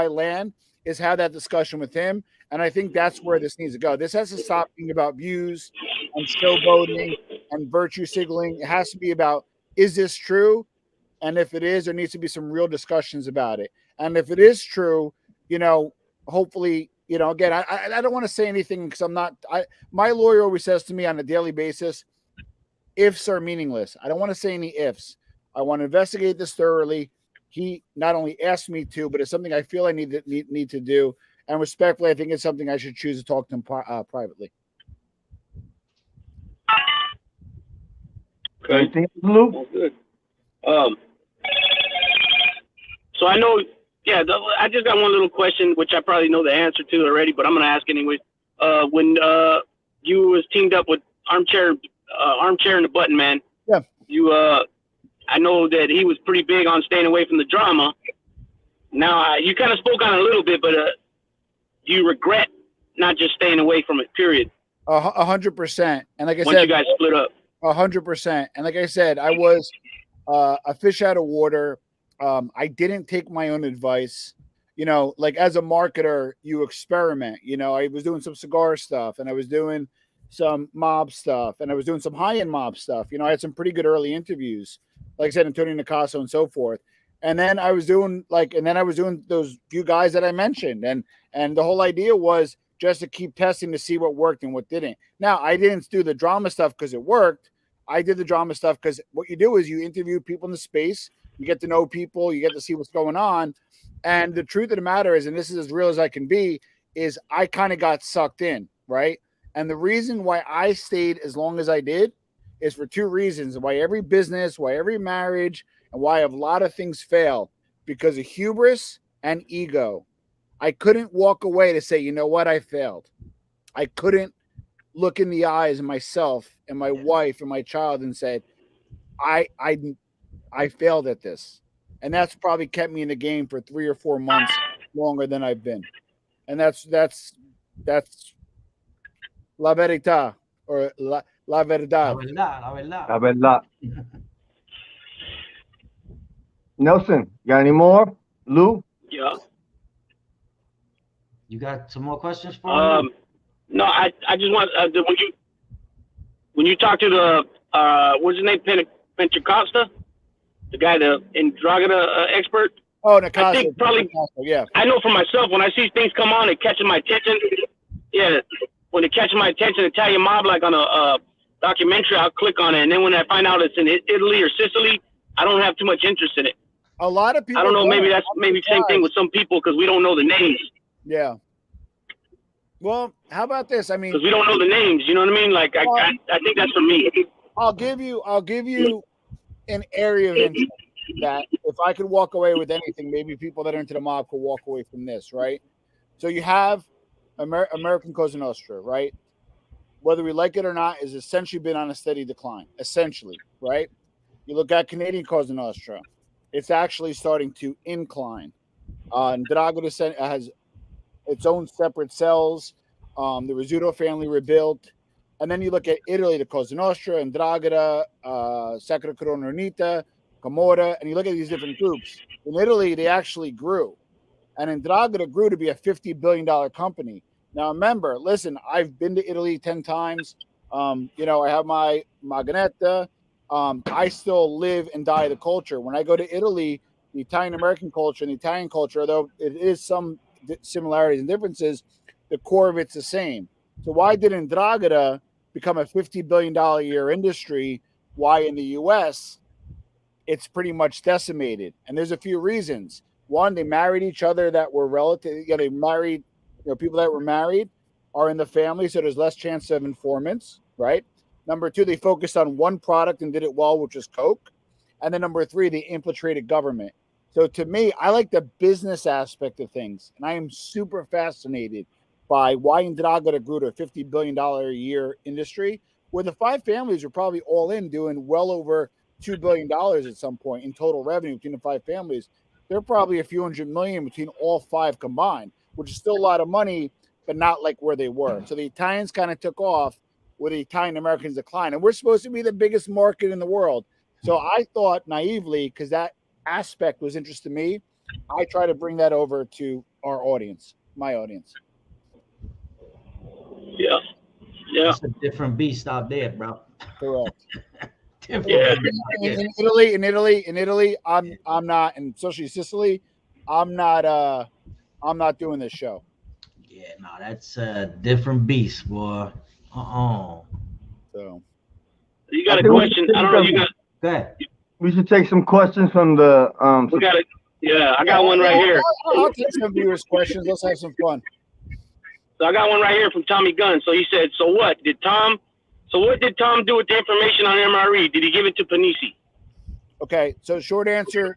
land is have that discussion with him. And I think that's where this needs to go. This has to stop being about views and showboating and virtue signaling. It has to be about, is this true? And if it is, there needs to be some real discussions about it. And if it is true, hopefully, again, I don't want to say anything because my lawyer always says to me on a daily basis, ifs are meaningless. I don't want to say any ifs. I want to investigate this thoroughly. He not only asked me to, but it's something I feel I need to do. And respectfully, I think it's something I should choose to talk to him privately. Okay. Luke? Well, good. So I know, I just got one little question, which I probably know the answer to already, but I'm going to ask anyway. When you was teamed up with Armchair and the Button Man, yeah, I know that he was pretty big on staying away from the drama. Now, you kind of spoke on it a little bit, but do you regret not just staying away from it, period? 100%. And like I once you said, guys split up? 100%. And like I said, I was a fish out of water. I didn't take my own advice. You know, like as a marketer, you experiment. You know, I was doing some cigar stuff, and I was doing some mob stuff, and I was doing some high-end mob stuff. You know, I had some pretty good early interviews, like I said, Antonio Nicasso and so forth. And then I was doing those few guys that I mentioned, and the whole idea was just to keep testing to see what worked and what didn't. Now, I didn't do the drama stuff because it worked. I did the drama stuff because what you do is you interview people in the space, you get to know people, you get to see what's going on. And the truth of the matter is, and this is as real as I can be, is I kind of got sucked in, right? And the reason why I stayed as long as I did is for two reasons. Why every business, why every marriage, and why a lot of things fail, because of hubris and ego. I couldn't walk away to say, you know what, I failed. I couldn't look in the eyes of myself and my wife and my child and said, I failed at this. And that's probably kept me in the game for 3 or 4 months longer than I've been. And that's la verità, or la verdad. La verdad. La verdad. Nelson, got any more? Lou? Yeah. You got some more questions for me? No, I just want when you talk to the what's his name, Pentecosta, the guy, the Androgynous expert. Oh, Nicasso. I think probably. Nicasso, yeah. I know for myself, when I see things come on, it catches my attention. Yeah, when it catches my attention, Italian mob, like on a documentary, I'll click on it, and then when I find out it's in Italy or Sicily, I don't have too much interest in it. A lot of people. I don't know. Maybe that's same thing with some people because we don't know the names. Yeah. Well, how about this? I mean, because we don't know the names. You know what I mean? Like, I think that's for me. I'll give you an area of interest that if I could walk away with anything, maybe people that are into the mob could walk away from this, right? So you have American Cosa Nostra, right? Whether we like it or not, has essentially been on a steady decline, essentially, right? You look at Canadian Cosa Nostra, it's actually starting to incline. Ndrangheta has its own separate cells. The Rizzuto family rebuilt. And then you look at Italy, the Cosa Nostra, Ndrangheta, Sacra Corona Unita, Camorra, and you look at these different groups. In Italy, they actually grew. And Ndrangheta grew to be a $50 billion company. Now, remember, listen, I've been to Italy 10 times. You know, I have my Maganetta. I still live and die the culture. When I go to Italy, the Italian-American culture and the Italian culture, although it is some similarities and differences, the core of it's the same. So why did Ndrangheta become a $50 billion a year industry? Why in the U.S. it's pretty much decimated? And there's a few reasons. One, they married each other that were relative. You know, they married, you know, people that were married are in the family, so there's less chance of informants, right? Number two, they focused on one product and did it well, which is Coke. And then number three, they infiltrated government. So to me, I like the business aspect of things, and I am super fascinated by why Ndrangheta grew to a $50 billion a year industry, where the five families are probably all in doing well over $2 billion at some point in total revenue between the five families. They're probably a few $100 million between all five combined, which is still a lot of money, but not like where they were. So the Italians kind of took off where the Italian Americans declined. And we're supposed to be the biggest market in the world. So I thought naively, because that aspect was interest to me, I try to bring that over to our audience, my audience. Yeah. Yeah. It's a different beast out there, bro. Correct. Yeah. In Italy, I'm not, and especially Sicily, I'm not doing this show. Yeah, no, that's a different beast, boy. So you got a question? I don't know. You got. Go ahead. We should take some questions from the We got it. Yeah, I got one right here. I'll take some viewers' questions. Let's have some fun. So I got one right here from Tommy Gunn. So he said, "So what did Tom do with the information on MRE? Did he give it to Panisi?" Okay, so short answer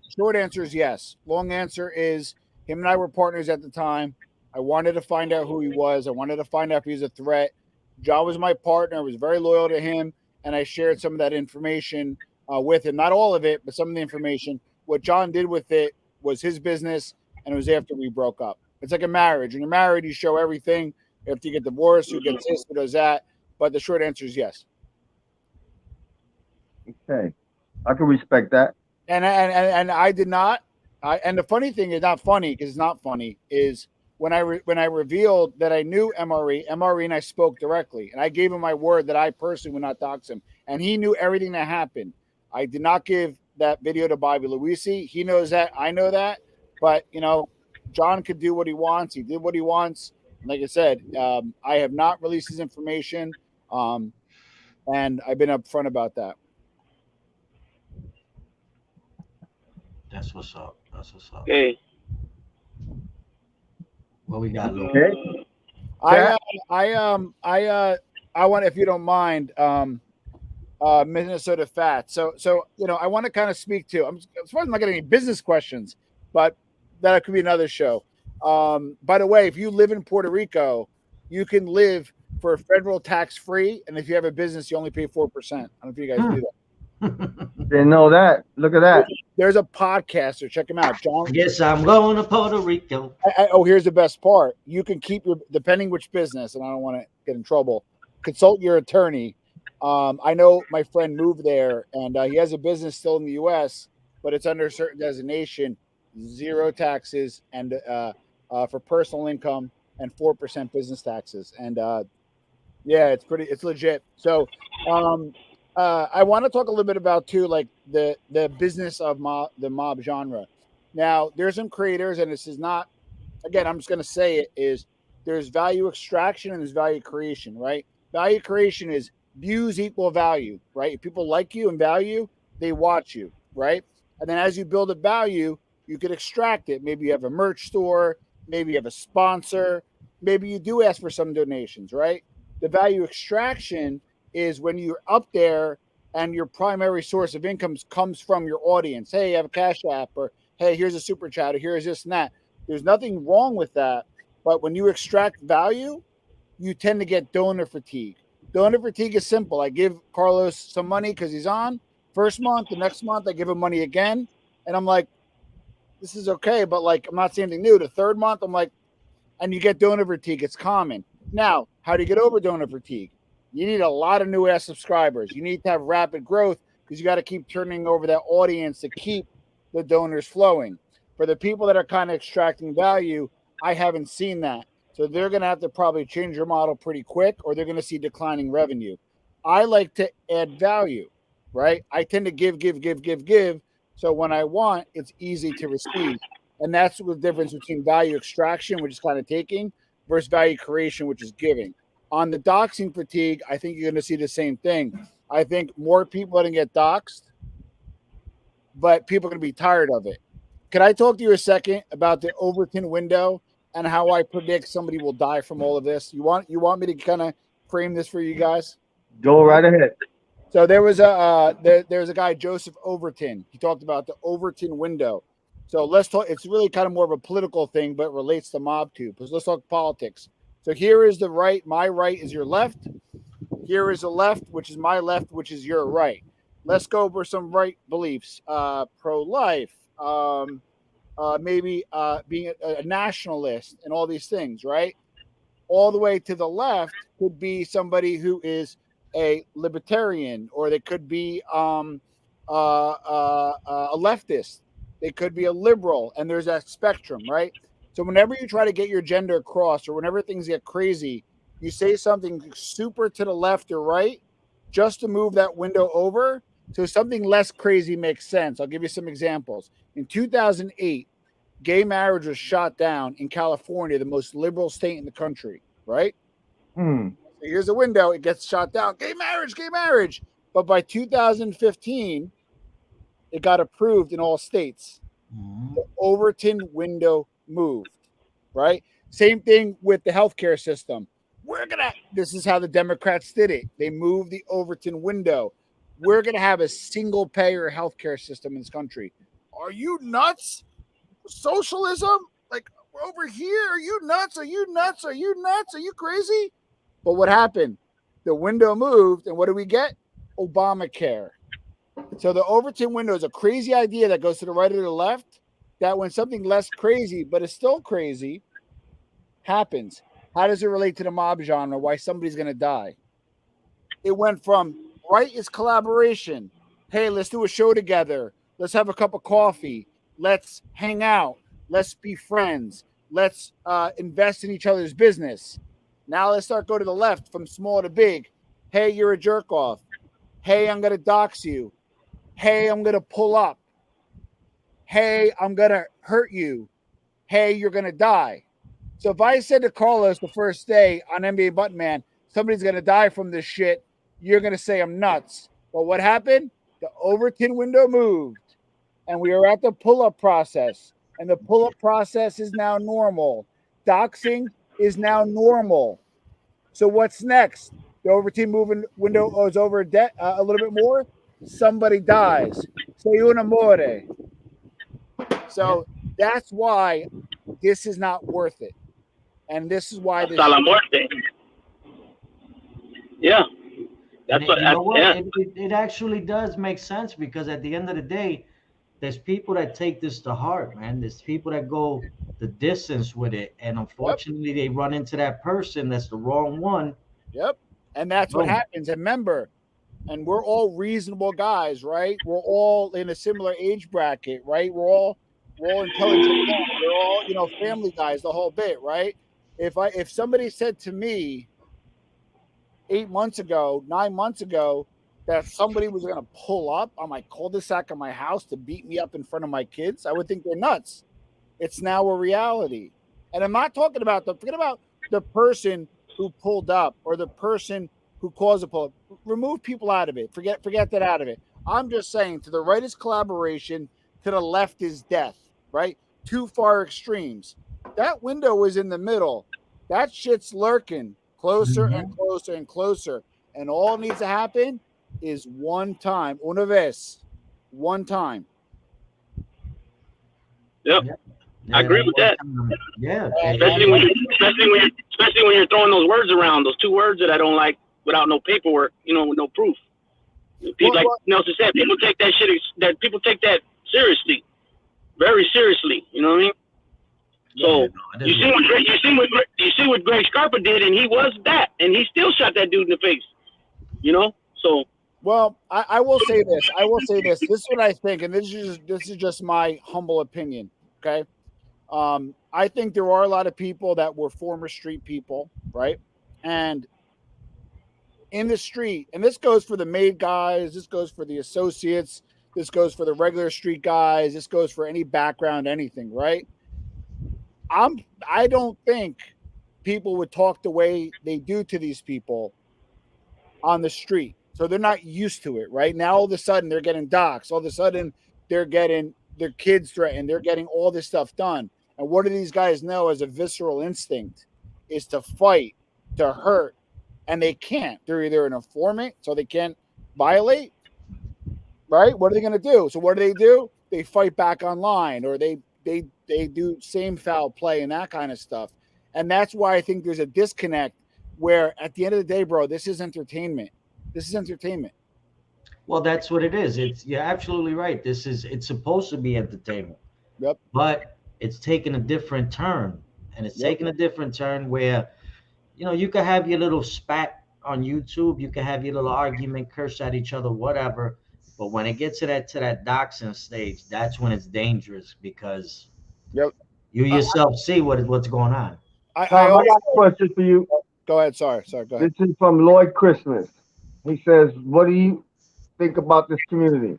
is yes. Long answer is him and I were partners at the time. I wanted to find out who he was. I wanted to find out if he was a threat. John was my partner. I was very loyal to him, and I shared some of that information with him. Not all of it, but some of the information. What John did with it was his business, and it was after we broke up. It's like a marriage. When you're married, you show everything. After you get divorced, who gets this, who does that. But the short answer is yes. Okay, I can respect that. And I did not. And the funny thing is not funny because it's not funny is when I revealed that I knew MRE and I spoke directly, and I gave him my word that I personally would not dox him, and he knew everything that happened. I did not give that video to Bobby Luisi. He knows that. I know that. But John could do what he wants. He did what he wants. Like I said, I have not released his information, and I've been upfront about that. That's what's up. That's what's up. Okay. What we got, Lou? Okay. I want, if you don't mind, Minnesota Fat. So I want to kind of speak to. As far as I'm not getting any business questions, but that could be another show. By the way, if you live in Puerto Rico, you can live for federal tax free, and if you have a business, you only pay 4%. I don't know if you guys do that. Didn't know that. Look at that. There's a podcaster. Check him out, John. Yes, I'm going to Puerto Rico. Here's the best part. You can keep your, depending which business, and I don't want to get in trouble, consult your attorney. I know my friend moved there, and he has a business still in the U.S., but it's under a certain designation, 0 taxes, and for personal income, and 4% business taxes. And yeah, it's legit. So I want to talk a little bit about too, like the business of the mob genre. Now, there's some creators, and this is not, again, I'm just going to say it, is there's value extraction and there's value creation, right? Value creation is views equal value, right? If people like you and value, they watch you, right? And then as you build a value, you could extract it. Maybe you have a merch store, maybe you have a sponsor, maybe you do ask for some donations, right? The value extraction is when you're up there and your primary source of income comes from your audience. Hey, you have a Cash App, or hey, here's a super chat, or here's this and that. There's nothing wrong with that. But when you extract value, you tend to get donor fatigue. Donor fatigue is simple. I give Carlos some money because he's on. First month, the next month, I give him money again. And I'm like, this is okay, but like, I'm not saying anything new. The third month, I'm like, and you get donor fatigue. It's common. Now, how do you get over donor fatigue? You need a lot of new ass subscribers. You need to have rapid growth because you got to keep turning over that audience to keep the donors flowing. For the people that are kind of extracting value, I haven't seen that. So they're going to have to probably change your model pretty quick, or they're going to see declining revenue. I like to add value, right? I tend to give. So when I want, it's easy to receive. And that's the difference between value extraction, which is kind of taking, versus value creation, which is giving. On the doxing fatigue, I think you're going to see the same thing. I think more people are going to get doxed, but people are going to be tired of it. Can I talk to you a second about the Overton window and how I predict somebody will die from all of this? You want me to kind of frame this for you guys? Go right ahead. So there was there's a guy, Joseph Overton. He talked about the Overton window. So let's talk. It's really kind of more of a political thing, but it relates to mob too. Because let's talk politics. So here is the right. My right is your left. Here is the left, which is my left, which is your right. Let's go over some right beliefs. Pro-life, maybe being a nationalist, and all these things, right? All the way to the left could be somebody who is a libertarian, or they could be a leftist. They could be a liberal, and there's that spectrum, right? So whenever you try to get your gender across, or whenever things get crazy, you say something super to the left or right just to move that window over so something less crazy makes sense. I'll give you some examples. In 2008, gay marriage was shot down in California, the most liberal state in the country, right? So here's a window. It gets shot down. Gay marriage. But by 2015, it got approved in all states. The Overton window moved, right? Same thing with the healthcare system. This is how the Democrats did it. They moved the Overton window. We're going to have a single payer healthcare system in this country. Are you nuts? Socialism? Like, we're over here. Are you nuts? Are you nuts? Are you nuts? Are you crazy? But what happened? The window moved, and what do we get? Obamacare. So the Overton window is a crazy idea that goes to the right or the left, that when something less crazy, but it's still crazy, happens. How does it relate to the mob genre? Why somebody's going to die? It went from right is collaboration. Hey, let's do a show together. Let's have a cup of coffee. Let's hang out. Let's be friends. Let's invest in each other's business. Now let's start go to the left from small to big. Hey, you're a jerk off. Hey, I'm gonna dox you. Hey, I'm gonna pull up. Hey, I'm gonna hurt you. Hey, you're gonna die. So if I said to Carlos the first day on NBA Button Man, somebody's gonna die from this shit, you're gonna say I'm nuts. But what happened? The Overton window moved, and we are at the pull-up process, and the pull-up process is now normal. Doxing is now normal. So what's next? The Overton moving window goes over a little bit more. Somebody dies. Say un amore. So that's why this is not worth it. And this is why this. Hasta la muerte. Yeah. That's what, you know what? yeah. It actually does make sense, because at the end of the day, there's people that take this to heart, man. There's people that go the distance with it, and unfortunately, they run into that person that's the wrong one. Yep. And that's what happens. And remember, and we're all reasonable guys, right? We're all in a similar age bracket, right? We're all intelligent. We're all, family guys, the whole bit, right? If somebody said to me 9 months ago, that somebody was going to pull up on my cul-de-sac of my house to beat me up in front of my kids, I would think they're nuts. It's now a reality. And I'm not talking about forget about the person who pulled up or the person who caused a pull up. Remove people out of it. Forget that out of it. I'm just saying, to the right is collaboration, to the left is death, right? Two far extremes. That window is in the middle. That shit's lurking closer and closer and closer. And all that needs to happen is one time. Una vez. One time. Yep. I agree with that. Yeah. Especially when you're throwing those words around, those two words that I don't like, without no paperwork, with no proof. People, like Nelson said, people take that shit. People take that seriously, very seriously. You know what I mean? So you see what Greg Scarpa did, and he was that, and he still shot that dude in the face. So. Well, I will say this. This is what I think, and this is just my humble opinion. Okay. I think there are a lot of people that were former street people, right? And in the street, and this goes for the made guys, this goes for the associates, this goes for the regular street guys, this goes for any background, anything, right? I don't think people would talk the way they do to these people on the street. So they're not used to it, right? Now all of a sudden they're getting doxxed. All of a sudden they're getting their kids threatened. They're getting all this stuff done. And what do these guys know as a visceral instinct is to fight, to hurt, and they can't. They're either an informant, so they can't violate, right? What are they going to do? So what do? They fight back online, or they do same foul play and that kind of stuff. And that's why I think there's a disconnect where at the end of the day, bro, this is entertainment. This is entertainment. Well, that's what it is. You're absolutely right. It's supposed to be entertainment. Yep. But it's taking a different turn. And it's taking a different turn where, you can have your little spat on YouTube, you can have your little argument, curse at each other, whatever. But when it gets to that doxing stage, that's when it's dangerous, because you yourself see what's going on. I got a question for you. Go ahead. Sorry. Go ahead. This is from Lloyd Christmas. He says, what do you think about this community?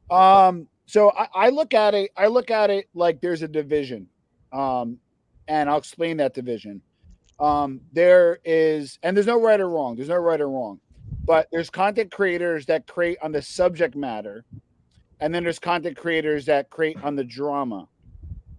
So I look at it like there's a division. And I'll explain that division. There's no right or wrong. But there's content creators that create on the subject matter, and then there's content creators that create on the drama.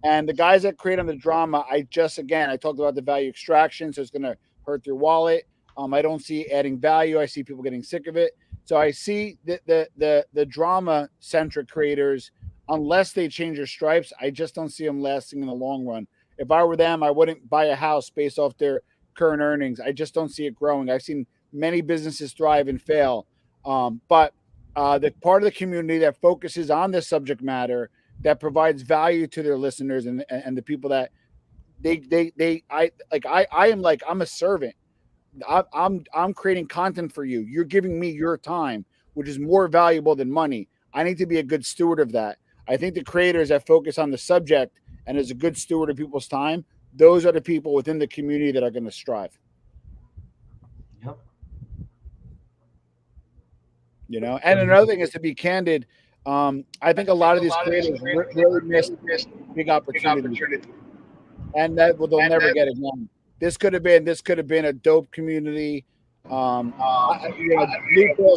And the guys that create on the drama, I talked about the value extraction, so it's going to hurt their wallet. I don't see adding value. I see people getting sick of it. So I see the drama centric creators, unless they change their stripes, I just don't see them lasting in the long run. If I were them, I wouldn't buy a house based off their current earnings. I just don't see it growing. I've seen many businesses thrive and fail. But the part of the community that focuses on this subject matter, that provides value to their listeners and the people that I'm a servant. I'm creating content for you. You're giving me your time, which is more valuable than money. I need to be a good steward of that. I think the creators that focus on the subject and is a good steward of people's time, those are the people within the community that are going to strive. Yep. And another thing is to be candid. I think a lot of these creators really missed big opportunity, and that they'll never get again. This could have been a dope community. Blue Balls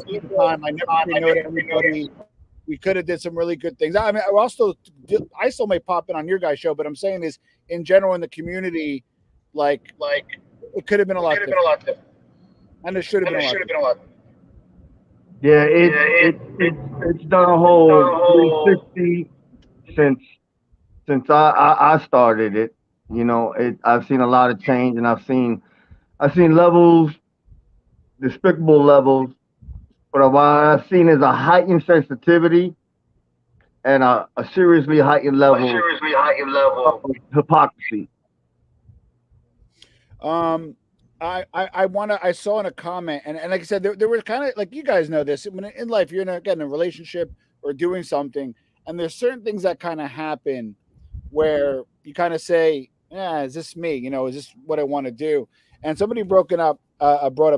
took the time. I never say no to everybody. We could have did some really good things. I mean, I still may pop in on your guys' show, but I'm saying is in general in the community, like it could have been a lot different, and it should have been a lot. Yeah, it's done a whole 360 since I started it. I've seen a lot of change, and I've seen levels, despicable levels, but what I've seen is a heightened sensitivity and a seriously heightened level of hypocrisy. I saw in a comment, and like I said, there were kind of like, you guys know this, when in life you're getting a relationship or doing something, and there's certain things that kind of happen where you kind of say, yeah, is this me? Is this what I want to do? And somebody brought up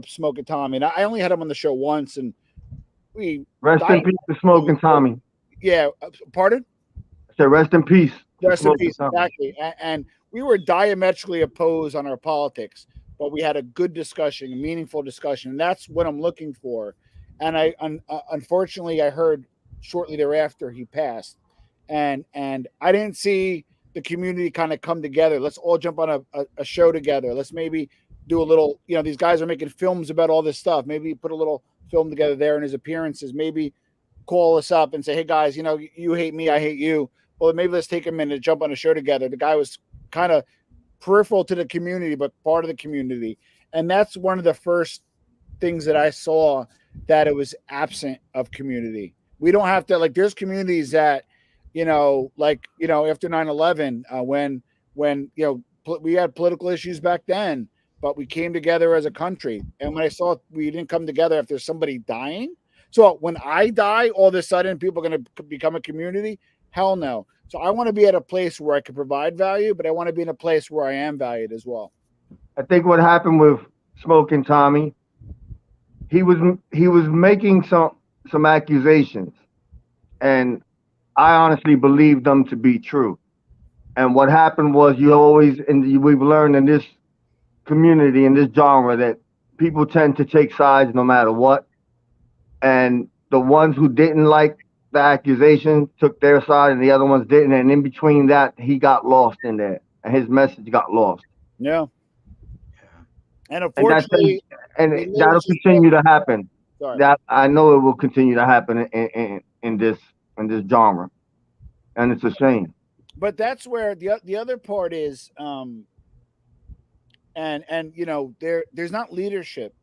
Smoking Tommy, and I only had him on the show once, and we Rest in peace to Smoking Tommy. Yeah, pardon? I said rest in peace. Rest in peace, exactly. And we were diametrically opposed on our politics, but we had a good discussion, a meaningful discussion, and that's what I'm looking for. And unfortunately, I heard shortly thereafter he passed, and I didn't see the community kind of come together. Let's all jump on a show together. Let's maybe do a little. These guys are making films about all this stuff. Maybe put a little film together there in his appearances. Maybe call us up and say, hey guys, you hate me, I hate you. Well, maybe let's take a minute to jump on a show together. The guy was kind of peripheral to the community, but part of the community. And that's one of the first things that I saw, that it was absent of community. We don't have to, there's communities that, after 9/11, when we had political issues back then, but we came together as a country. And when I saw we didn't come together after somebody dying, so when I die, all of a sudden people are going to become a community? Hell no. So I want to be at a place where I can provide value, but I want to be in a place where I am valued as well. I think what happened with Smoking Tommy, he was making some accusations, and I honestly believed them to be true. And what happened was, we've learned in this community, in this genre, that people tend to take sides no matter what. And the ones who didn't like the accusation took their side, and the other ones didn't. And in between that, he got lost in there, and his message got lost. Yeah. And unfortunately, and that'll continue to happen. Sorry. That I know it will continue to happen in this genre, and it's a shame. But that's where the other part is, there's not leadership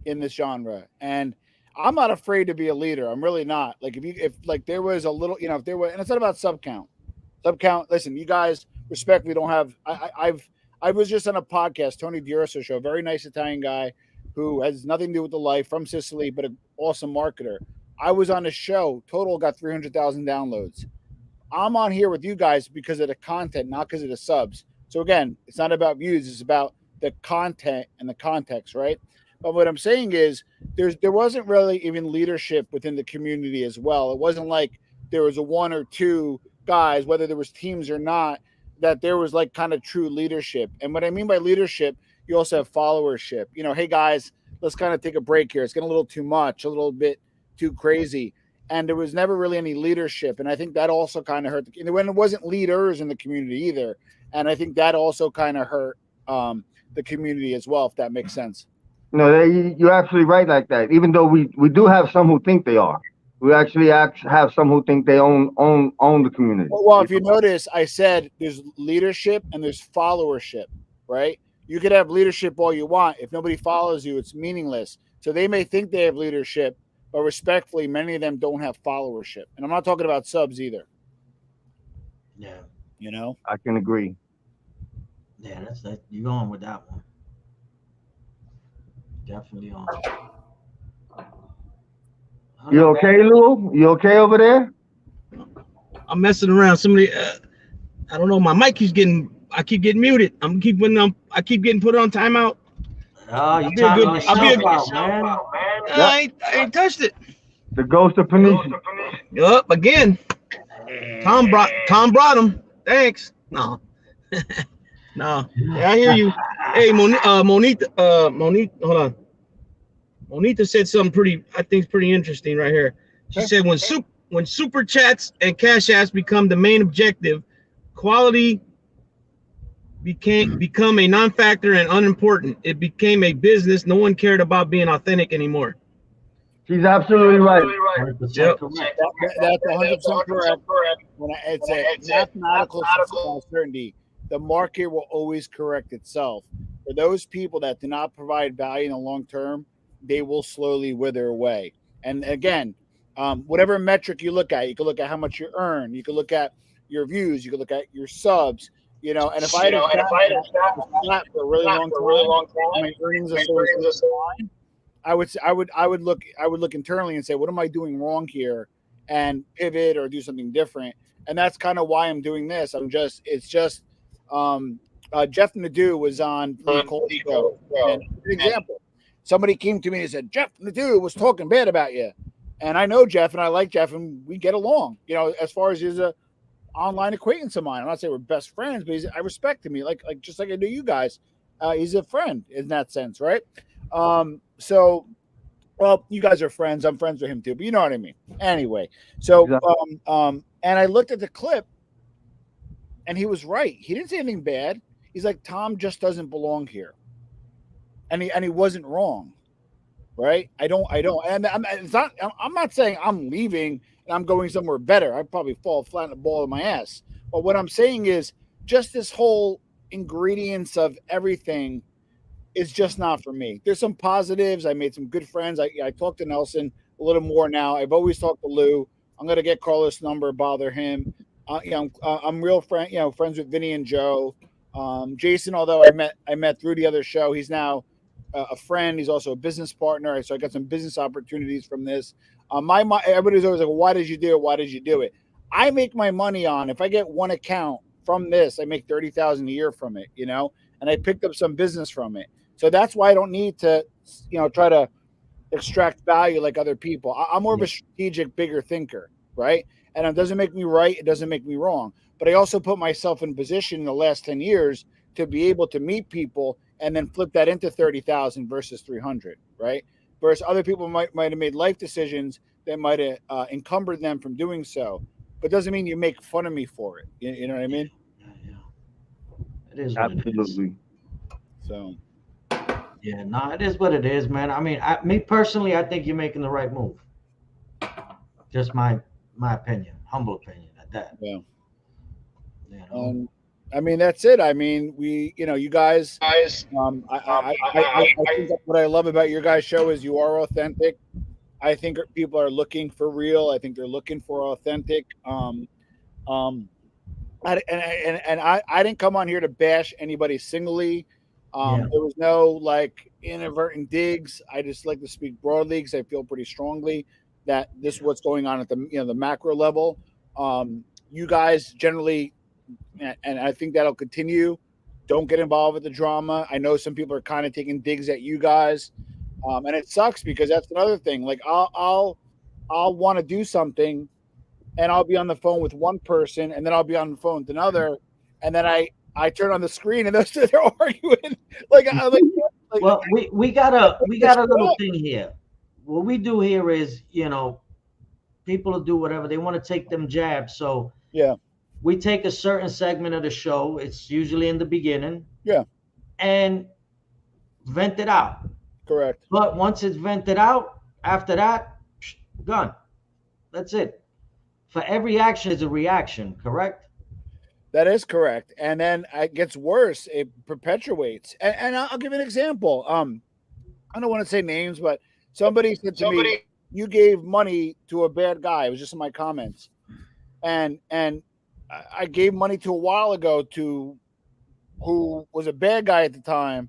in this genre, and I'm not afraid to be a leader. I'm really not. If there was a little, if there were, and it's not about sub count. Listen, you guys, respectfully, don't have. I was just on a podcast, Tony D'Urso show, a very nice Italian guy who has nothing to do with the life, from Sicily, but an awesome marketer. I was on a show, total got 300,000 downloads. I'm on here with you guys because of the content, not because of the subs. So again, it's not about views, it's about the content and the context, right? But what I'm saying is there wasn't really even leadership within the community as well. It wasn't like there was a one or two guys, whether there was teams or not, that there was kind of true leadership. And what I mean by leadership, you also have followership. Hey guys, let's kind of take a break here. It's getting a little too much, a little bit too crazy. And there was never really any leadership. And I think that also kind of hurt. When it wasn't leaders in the community either. And I think that also kind of hurt the community as well, if that makes sense. No, you're absolutely right like that. Even though we do have some who think they are. We actually have some who think they own the community. Well, if you notice, I said there's leadership and there's followership, right? You could have leadership all you want. If nobody follows you, it's meaningless. So they may think they have leadership, but respectfully, many of them don't have followership. And I'm not talking about subs either. Yeah. I can agree. Yeah, that's that. You're going with that one. Definitely on. You okay, Lou? You okay over there? I'm messing around. Somebody, I don't know. My mic keeps getting. I keep getting muted. I keep getting put on timeout. Oh, you Be a good. talking I'll be a. yourself out, man. Yep. I ain't touched it. The ghost of Phoenicia. Yup. Again. Tom brought him. Thanks. No. No. Yeah, I hear you. Hey, Monique. Hold on. Monita said something pretty. I think it's pretty interesting right here. She said when super chats and cash apps become the main objective, quality become a non-factor and unimportant. It became a business. No one cared about being authentic anymore. She's absolutely right. 100% Yep. correct. That's 100% correct. It's a mathematical certainty. The market will always correct itself. For those people that do not provide value in the long term, they will slowly wither away. And again, whatever metric you look at, you can look at how much you earn, you can look at your views, you can look at your subs, you know. And if I had flat for a really long time, my earnings are so high, I would look internally and say, what am I doing wrong here, and pivot or do something different. And that's kind of why I'm doing this. Jeff Nadeau was on the Cole show. And an example, somebody came to me and said, Jeff Nadeau was talking bad about you. And I know Jeff and I like Jeff and we get along, you know, as far as he's a online acquaintance of mine. I'm not saying we're best friends, but I respect him. Like just like I do you guys. He's a friend in that sense, right? So, well, you guys are friends. I'm friends with him too, but you know what I mean. Anyway, so Exactly. and I looked at the clip, and he was right. He didn't say anything bad. He's like, Tom just doesn't belong here, and he wasn't wrong, right? I don't, and I'm not saying I'm leaving and I'm going somewhere better. I'd probably fall flat in the ball of my ass. But what I'm saying is, just this whole ingredients of everything is just not for me. There's some positives. I made some good friends. I talked to Nelson a little more now. I've always talked to Lou. I'm gonna get Carlos' number, bother him. I'm real friends with Vinny and Joe. Jason, although I met through the other show, he's now a friend. He's also a business partner. So I got some business opportunities from this. Everybody's always like, why did you do it? Why did you do it? I make my money on, if I get one account from this, I make $30,000 a year from it, you know, and I picked up some business from it. So that's why I don't need to, try to extract value like other people. I'm more of a strategic, bigger thinker, right? And it doesn't make me right. It doesn't make me wrong. But I also put myself in a position in the last 10 years to be able to meet people and then flip that into 30,000 versus 300, right? Versus other people might have made life decisions that might have encumbered them from doing so. But doesn't mean you make fun of me for it. You know what I mean? Yeah. It is what it is. Absolutely. So. Yeah, no, it is what it is, man. I mean, me personally, I think you're making the right move. Just my opinion, humble opinion at that. Yeah. You know? I mean, that's it. I mean, you guys. I think that what I love about your guys' show is you are authentic. I think people are looking for real. I think they're looking for authentic. I didn't come on here to bash anybody singly. There was no like inadvertent digs. I just like to speak broadly because I feel pretty strongly that this is what's going on at the macro level. You guys generally, and I think that'll continue. Don't get involved with the drama. I know some people are kind of taking digs at you guys, and it sucks because that's another thing. Like I'll want to do something, and I'll be on the phone with one person, and then I'll be on the phone with another, and then I turn on the screen and they're arguing. Well, we got a little thing here. What we do here is, people will do whatever they want to take them jabs. So yeah, we take a certain segment of the show. It's usually in the beginning. Yeah. And vent it out. Correct. But once it's vented out, after that, gone. That's it. For every action is a reaction, correct? That is correct. And then it gets worse. It perpetuates. And I'll give an example. I don't want to say names, but somebody said to me, you gave money to a bad guy. It was just in my comments. And I gave money to a while ago to who was a bad guy at the time.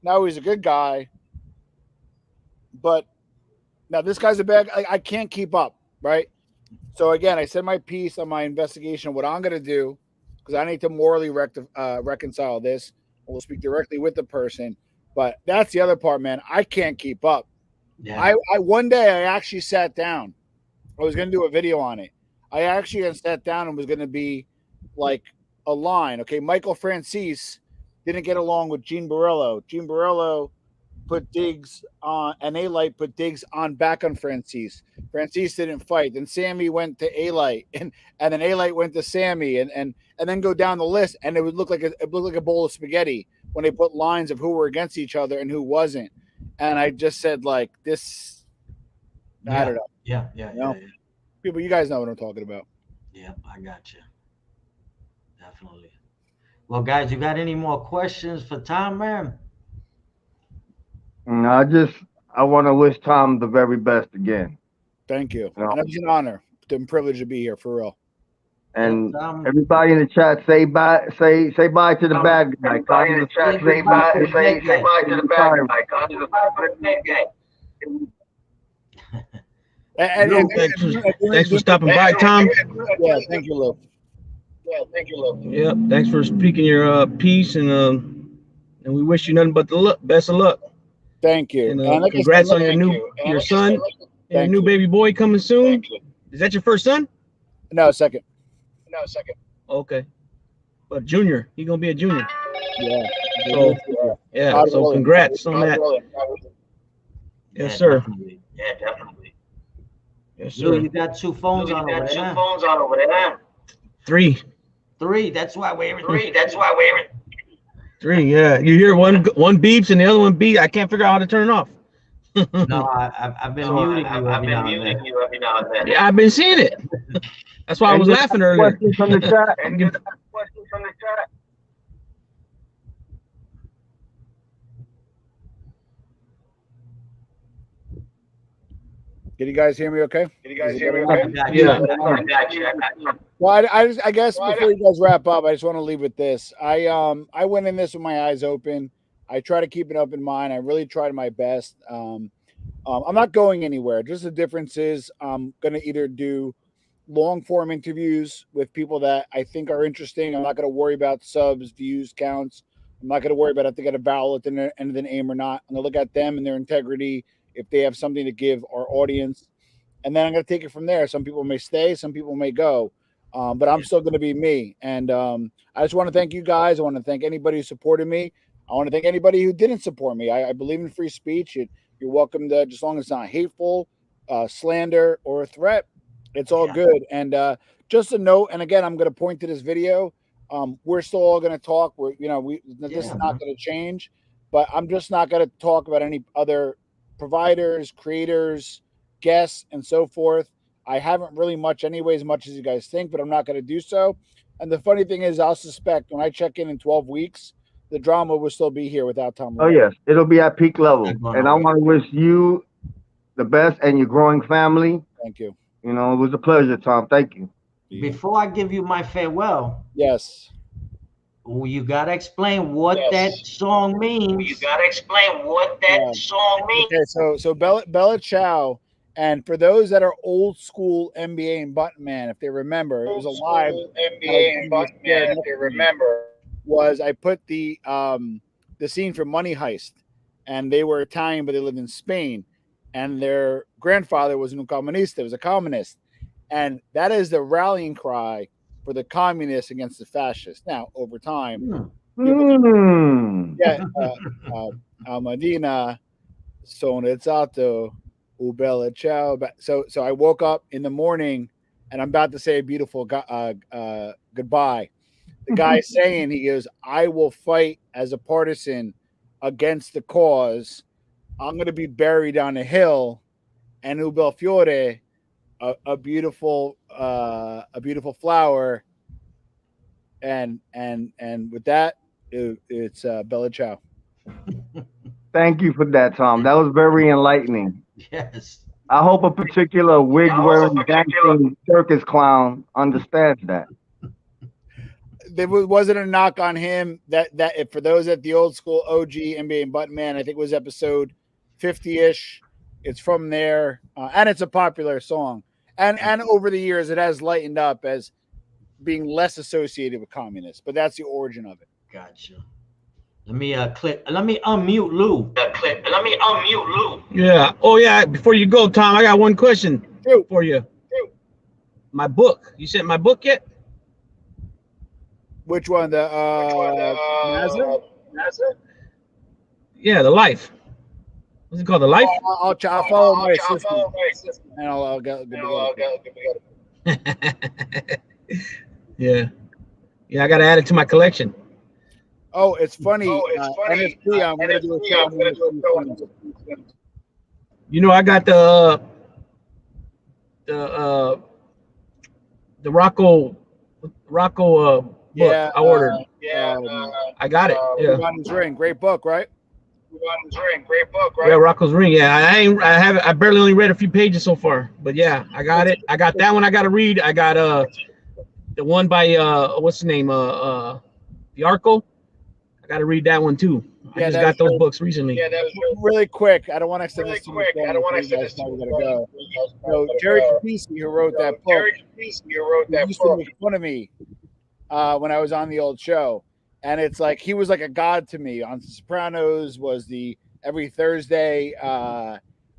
Now he's a good guy. But now this guy's a bad. I can't keep up, right? So again, I said my piece on my investigation. What I'm going to do, because I need to morally reconcile this. We'll speak directly with the person. But that's the other part, man. I can't keep up. Yeah. I one day I actually sat down. I was going to do a video on it. I actually sat down and was going to be like a line. Okay, Michael Francis didn't get along with Gene Borello. Gene Borello put Diggs on, and A-Light put Diggs on back on Francis. Francis didn't fight. Then Sammy went to A-Light, and then A-Light went to Sammy, and then go down the list, and it would look like a bowl of spaghetti when they put lines of who were against each other and who wasn't. And I just said like this. I don't know. Yeah. People, you guys know what I'm talking about. Yep, I got you. Definitely. Well, guys, you got any more questions for Tom, man? No, I want to wish Tom the very best again. Thank you. No. And it's an honor. It's a privilege to be here, for real. And everybody in the chat, say bye. Say bye to the bad guy. Everybody in the chat, say bye to the bad guy. Thanks for stopping by, Tom. Yeah, thank you, Lou. Yep, thanks for speaking your piece, and we wish you nothing but the best of luck. Thank you. And like congrats on your son and your new baby boy coming soon. Is that your first son? No, second. Okay, but junior, he's gonna be a junior. Yeah. So congrats on that. Yes, sir. Yeah, definitely. Yes, Lou, sir. you got two phones on over there. Three. That's why we're Three. Yeah, you hear one beeps and the other one beep. I can't figure out how to turn it off. No, I've been muting you every now and then. Yeah, I've been seeing it. That's why I was laughing earlier. Questions from the chat. Can you guys hear me okay? Yeah. Well, I guess before you guys wrap up, I just want to leave with this. I went in this with my eyes open. I try to keep an open mind. I really tried my best. I'm not going anywhere. Just the difference is I'm going to either do long form interviews with people that I think are interesting. I'm not going to worry about subs, views, counts. I'm not going to worry about if they get a vowel at the end of the name or not. I'm going to look at them and their integrity, if they have something to give our audience. And then I'm going to take it from there. Some people may stay, some people may go. But I'm still going to be me. And I just want to thank you guys. I want to thank anybody who supported me. I want to thank anybody who didn't support me. I believe in free speech. You're welcome to, just as long as it's not hateful, slander, or a threat. It's all good. And just a note, and again, I'm going to point to this video. We're still all going to talk. This is not going to change. But I'm just not going to talk about any other providers, creators, guests, and so forth. I haven't really much anyway, as much as you guys think, but I'm not going to do so. And the funny thing is, I'll suspect when I check in 12 weeks, the drama will still be here without Tom. Oh, yes. It'll be at peak level. And I want to wish you the best and your growing family. Thank you. You know, it was a pleasure, Tom. Thank you. Before I give you my farewell, yes, you got to explain what that song means. Okay, so Bella Ciao. And for those that are old school NBA and Buttman, if they remember, it was a live NBA and Buttman. If they remember, was I put the scene from Money Heist, and they were Italian, but they lived in Spain, and their grandfather was un comunista, was a communist, and that is the rallying cry for the communists against the fascists. Now, over time, Almadina, Sonezzato, Bella Ciao. So I woke up in the morning and I'm about to say a beautiful goodbye. The guy saying, he goes, I will fight as a partisan against the cause. I'm going to be buried on a hill, and Bel Fiore, a beautiful flower. And with that, it's Bella Ciao. Thank you for that, Tom. That was very enlightening. Yes. I hope a particular wig-wearing dancing circus clown understands that. There wasn't a knock on him. That for those at the old school OG NBA and Buttman, I think it was episode 50-ish. it's from there, and it's a popular song. And over the years, it has lightened up as being less associated with communists. But that's the origin of it. Gotcha. Let me Let me unmute Lou. Yeah. Oh yeah. Before you go, Tom, I got one question for you. My book. You sent my book yet? Which one? The Nazareth? Yeah, the Life. What's it called? The Life? I'll follow my assistant, and I'll get Yeah. Yeah, I got to add it to my collection. Oh, it's funny. NFT, I'm going to do a show on NFT. You know, I got the Rocco book. Yeah, I ordered. I got it. Yeah. Giovanni's Ring, great book, right? Yeah, Rocco's Ring. Yeah, I barely only read a few pages so far, but yeah, I got it. I got that one. I got to read. I got the one by what's the name? Yarko. I got to read that one too. I just got those books recently. Yeah, that was really quick. I don't want to extend this too much. I don't want to extend this too much. Go. So Jerry Capisi, who wrote that book, used to make fun of me when I was on the old show, and it's like he was like a god to me. On Sopranos was the every Thursday,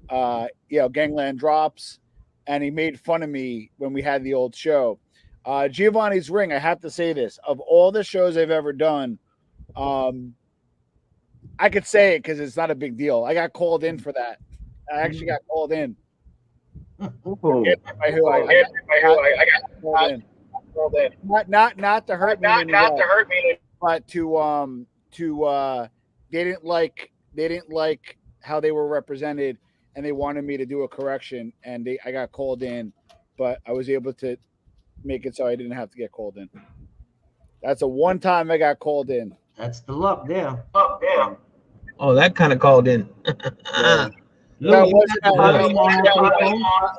Gangland drops, and he made fun of me when we had the old show. Giovanni's Ring. I have to say this: of all the shows I've ever done. I could say it because it's not a big deal. I got called in for that. I actually got called in. I got called in. Not to hurt me, but they didn't like how they were represented, and they wanted me to do a correction, and I got called in, but I was able to make it so I didn't have to get called in. That's a one time I got called in. That's the luck there. Oh, that kind of called in. I'm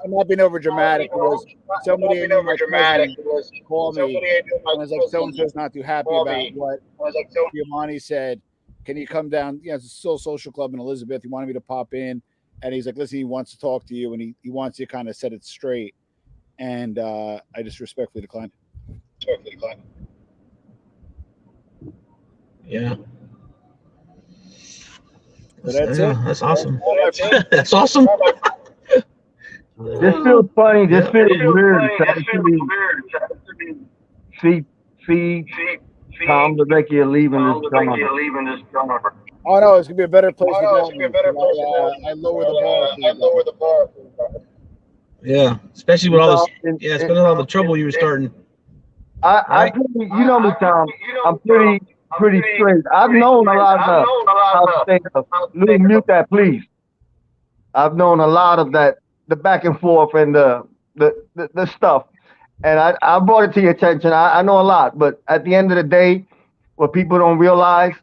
not being over dramatic. It was somebody in my cousin called me and was like, so and so's not too happy about what Giovanni said. Can you come down? Yeah, it's a still social club in Elizabeth. He wanted me to pop in, and he's like, listen, he wants to talk to you, and he wants you to kind of set it straight. And I just respectfully declined. Yeah. So that's it. That's awesome. That's awesome. This feels funny. This feels weird. See Tom Lavecchia leaving this drummer. Oh no, it's gonna be a better place to go. I lower the bar. Yeah, especially with all this. Yeah, especially all the trouble you were starting. You know me, Tom. I'm pretty straight. I've known a lot of Lou, mute that, please. I've known a lot of that, the back and forth and the stuff. And I brought it to your attention. I know a lot, but at the end of the day, what people don't realize,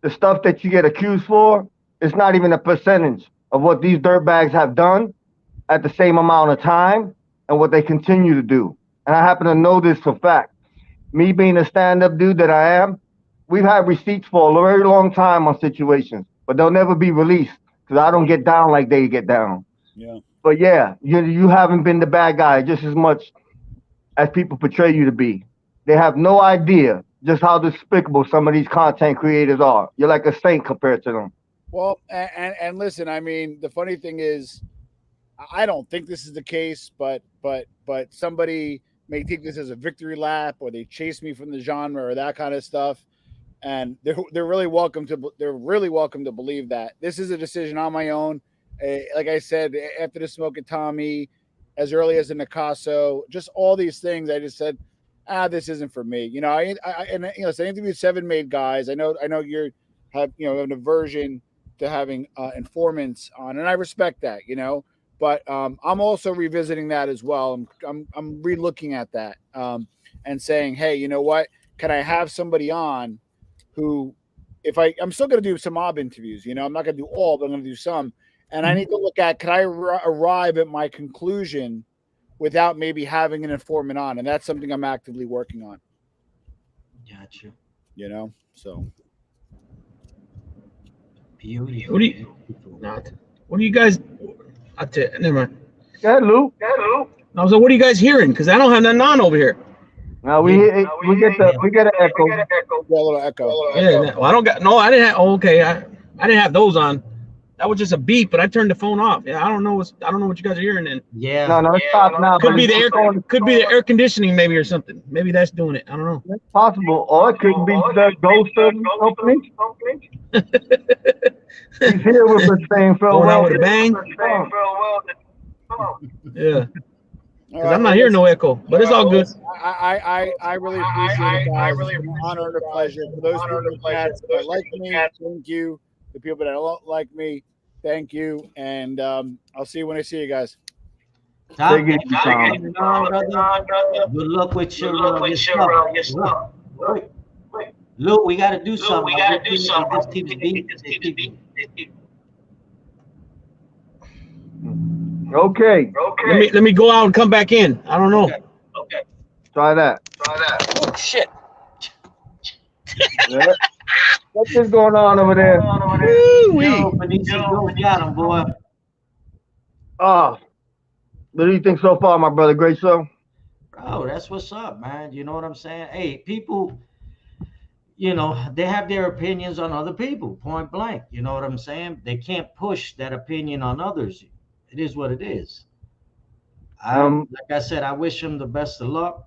the stuff that you get accused for, it's not even a percentage of what these dirtbags have done at the same amount of time and what they continue to do. And I happen to know this for fact. Me being a stand-up dude that I am, we've had receipts for a very long time on situations, but they'll never be released because I don't get down like they get down. Yeah. But yeah, you haven't been the bad guy just as much as people portray you to be. They have no idea just how despicable some of these content creators are. You're like a saint compared to them. Well, and listen, I mean, the funny thing is, I don't think this is the case, but somebody may take this as a victory lap, or they chase me from the genre or that kind of stuff. And they're really welcome to believe that this is a decision on my own. Like I said, after the Smoke and Tommy, as early as the Nicasso, just all these things, I just said, this isn't for me. You know, I interviewed 7 made guys. I know you have an aversion to having informants on, and I respect that, but I'm also revisiting that as well. I'm re-looking at that and saying, hey, you know what? Can I have somebody on who, if I'm still going to do some mob interviews, I'm not going to do all, but I'm going to do some. And I need to look at, can I arrive at my conclusion without maybe having an informant on? And that's something I'm actively working on. Gotcha. So. Beauty. What do you guys, Never mind. Go ahead, Lou. I was like, what are you guys hearing? Because I don't have nothing on over here. Now we get an echo. Yeah, a little echo. Yeah, well, I don't got no. I didn't have. Oh, okay, I didn't have those on. That was just a beep, but I turned the phone off. Yeah, I don't know what you guys are hearing. Then Yeah. No, it's stop now. could but be it's the air conditioning maybe or something. Maybe that's doing it. I don't know. It's possible, or it could be the ghost of company. He's here with us saying Going farewell. out with a bang. Yeah, because I'm not hearing no echo, but it's all good. I really appreciate it, guys. It's an honor and a pleasure. For those people that like me, thank you. The people that don't like me, thank you. And I'll see you when I see you guys. Tom, Take it easy, Tom. Good luck with your stuff. Look, we got to do something. This keeps beating. Okay. Let me go out and come back in. I don't know. Okay. Try that. Oh shit. Yeah. What's going on over there? Yo, Benicio, go got him, boy. What do you think so far, my brother? Great show? Bro, that's what's up, man. You know what I'm saying? Hey, people, they have their opinions on other people, point blank. You know what I'm saying? They can't push that opinion on others. It is what it is. Like I said, I wish him the best of luck,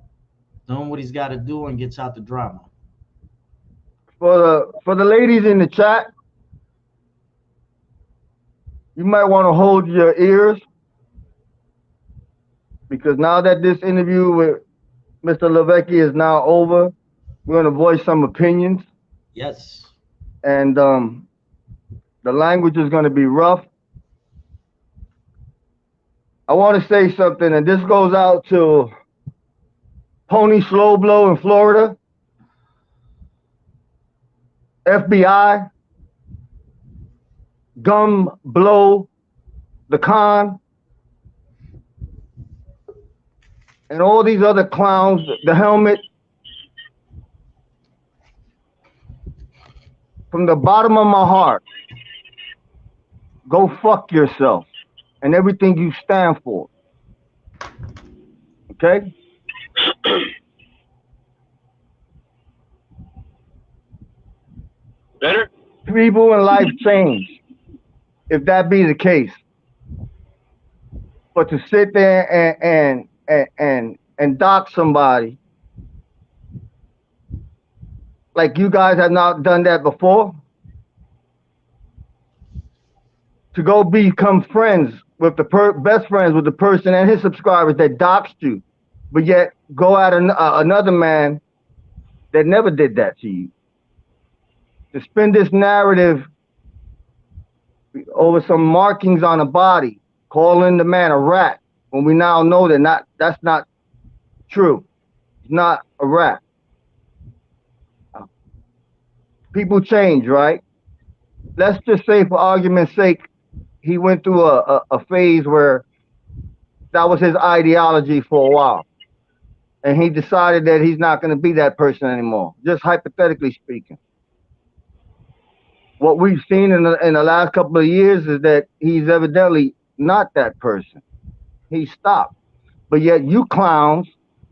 doing what he's got to do, and gets out the drama. For the ladies in the chat, you might want to hold your ears, because now that this interview with Mr. Levecki is now over, we're going to voice some opinions. Yes. And the language is going to be rough. I want to say something, and this goes out to Pony Slow Blow in Florida, FBI, Gum Blow the Con, and all these other clowns, the helmet. From the bottom of my heart, go fuck yourself and everything you stand for. Okay? Better? People in life change, if that be the case. But to sit there and dock somebody, like you guys have not done that before, to go become friends with the best friends with the person and his subscribers that doxed you, but yet go at another man that never did that to you. To spin this narrative over some markings on a body, calling the man a rat, when we now know that's not true. He's not a rat. People change, right? Let's just say, for argument's sake, he went through a phase where that was his ideology for a while. And he decided that he's not going to be that person anymore, just hypothetically speaking. What we've seen in the last couple of years is that he's evidently not that person. He stopped. But yet you clowns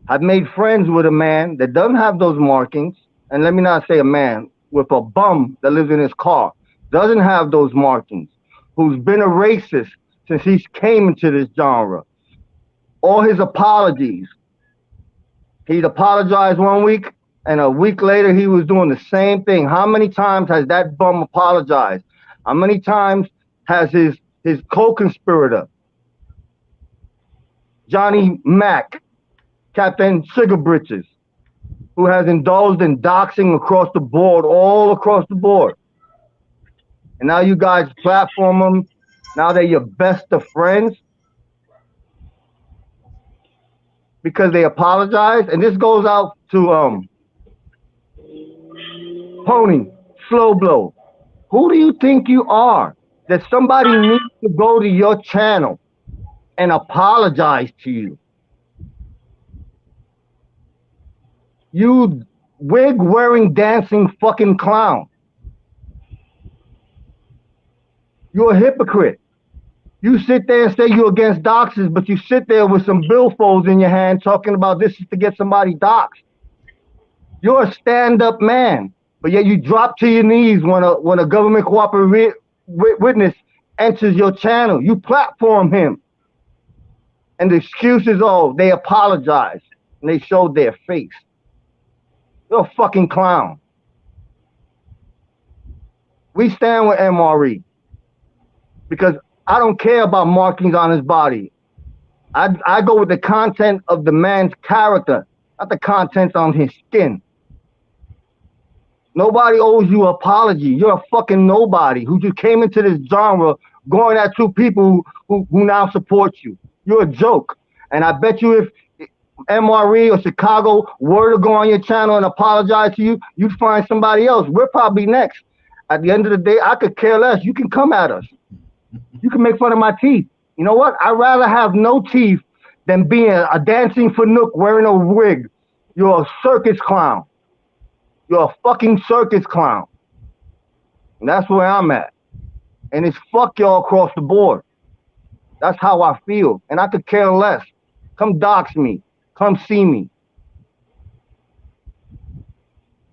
have made friends with a man that doesn't have those markings. And let me not say a man, with a bum that lives in his car, doesn't have those markings, who's been a racist since he came into this genre. All his apologies, he'd apologized 1 week, and a week later he was doing the same thing. How many times has that bum apologized? How many times has his co-conspirator, Johnny Mack, Captain Sugar Britches, who has indulged in doxing across the board, all across the board? And now you guys platform them. Now they're your best of friends because they apologize. And this goes out to Pony Slow Blow. Who do you think you are that somebody needs to go to your channel and apologize to you? You wig-wearing, dancing fucking clown. You're a hypocrite. You sit there and say you're against doxers, but you sit there with some billfolds in your hand talking about this is to get somebody doxed. You're a stand-up man, but yet you drop to your knees when a government cooperative witness enters your channel. You platform him, and the excuse is, oh, they apologize and they showed their face. You're a fucking clown. We stand with MRE because I don't care about markings on his body. I go with the content of the man's character, not the content on his skin. Nobody owes you an apology. You're a fucking nobody who just came into this genre going at two people who now support you. You're a joke. And I bet you if MRE or Chicago were to go on your channel and apologize to you, you'd find somebody else. We're probably next. At the end of the day, I could care less. You can come at us. You can make fun of my teeth. You know what? I'd rather have no teeth than being a dancing Fanuc wearing a wig. You're a circus clown. You're a fucking circus clown. And that's where I'm at. And it's fuck y'all across the board. That's how I feel. And I could care less. Come dox me. Come see me.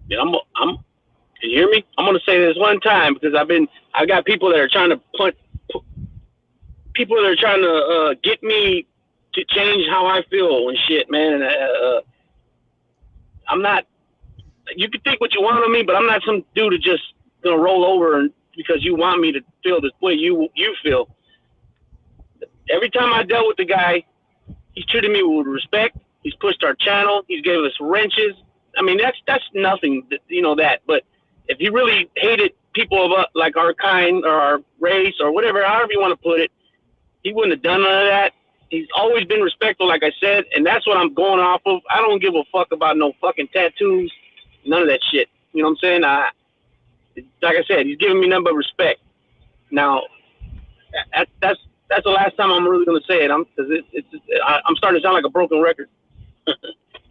Yeah, can you hear me? I'm gonna say this one time because I got people that are trying to people that are trying to get me to change how I feel and shit, man. And I'm not. You can think what you want of me, but I'm not some dude to just gonna roll over and because you want me to feel this way you feel. Every time I dealt with the guy, he's treated me with respect. He's pushed our channel. He's gave us wrenches. I mean, that's nothing, you know that. But if he really hated people of like our kind or our race or whatever, however you want to put it, he wouldn't have done none of that. He's always been respectful, like I said, and that's what I'm going off of. I don't give a fuck about no fucking tattoos, none of that shit. You know what I'm saying? Like I said, he's giving me nothing but respect. Now, that's the last time I'm really gonna say it. I'm starting to sound like a broken record.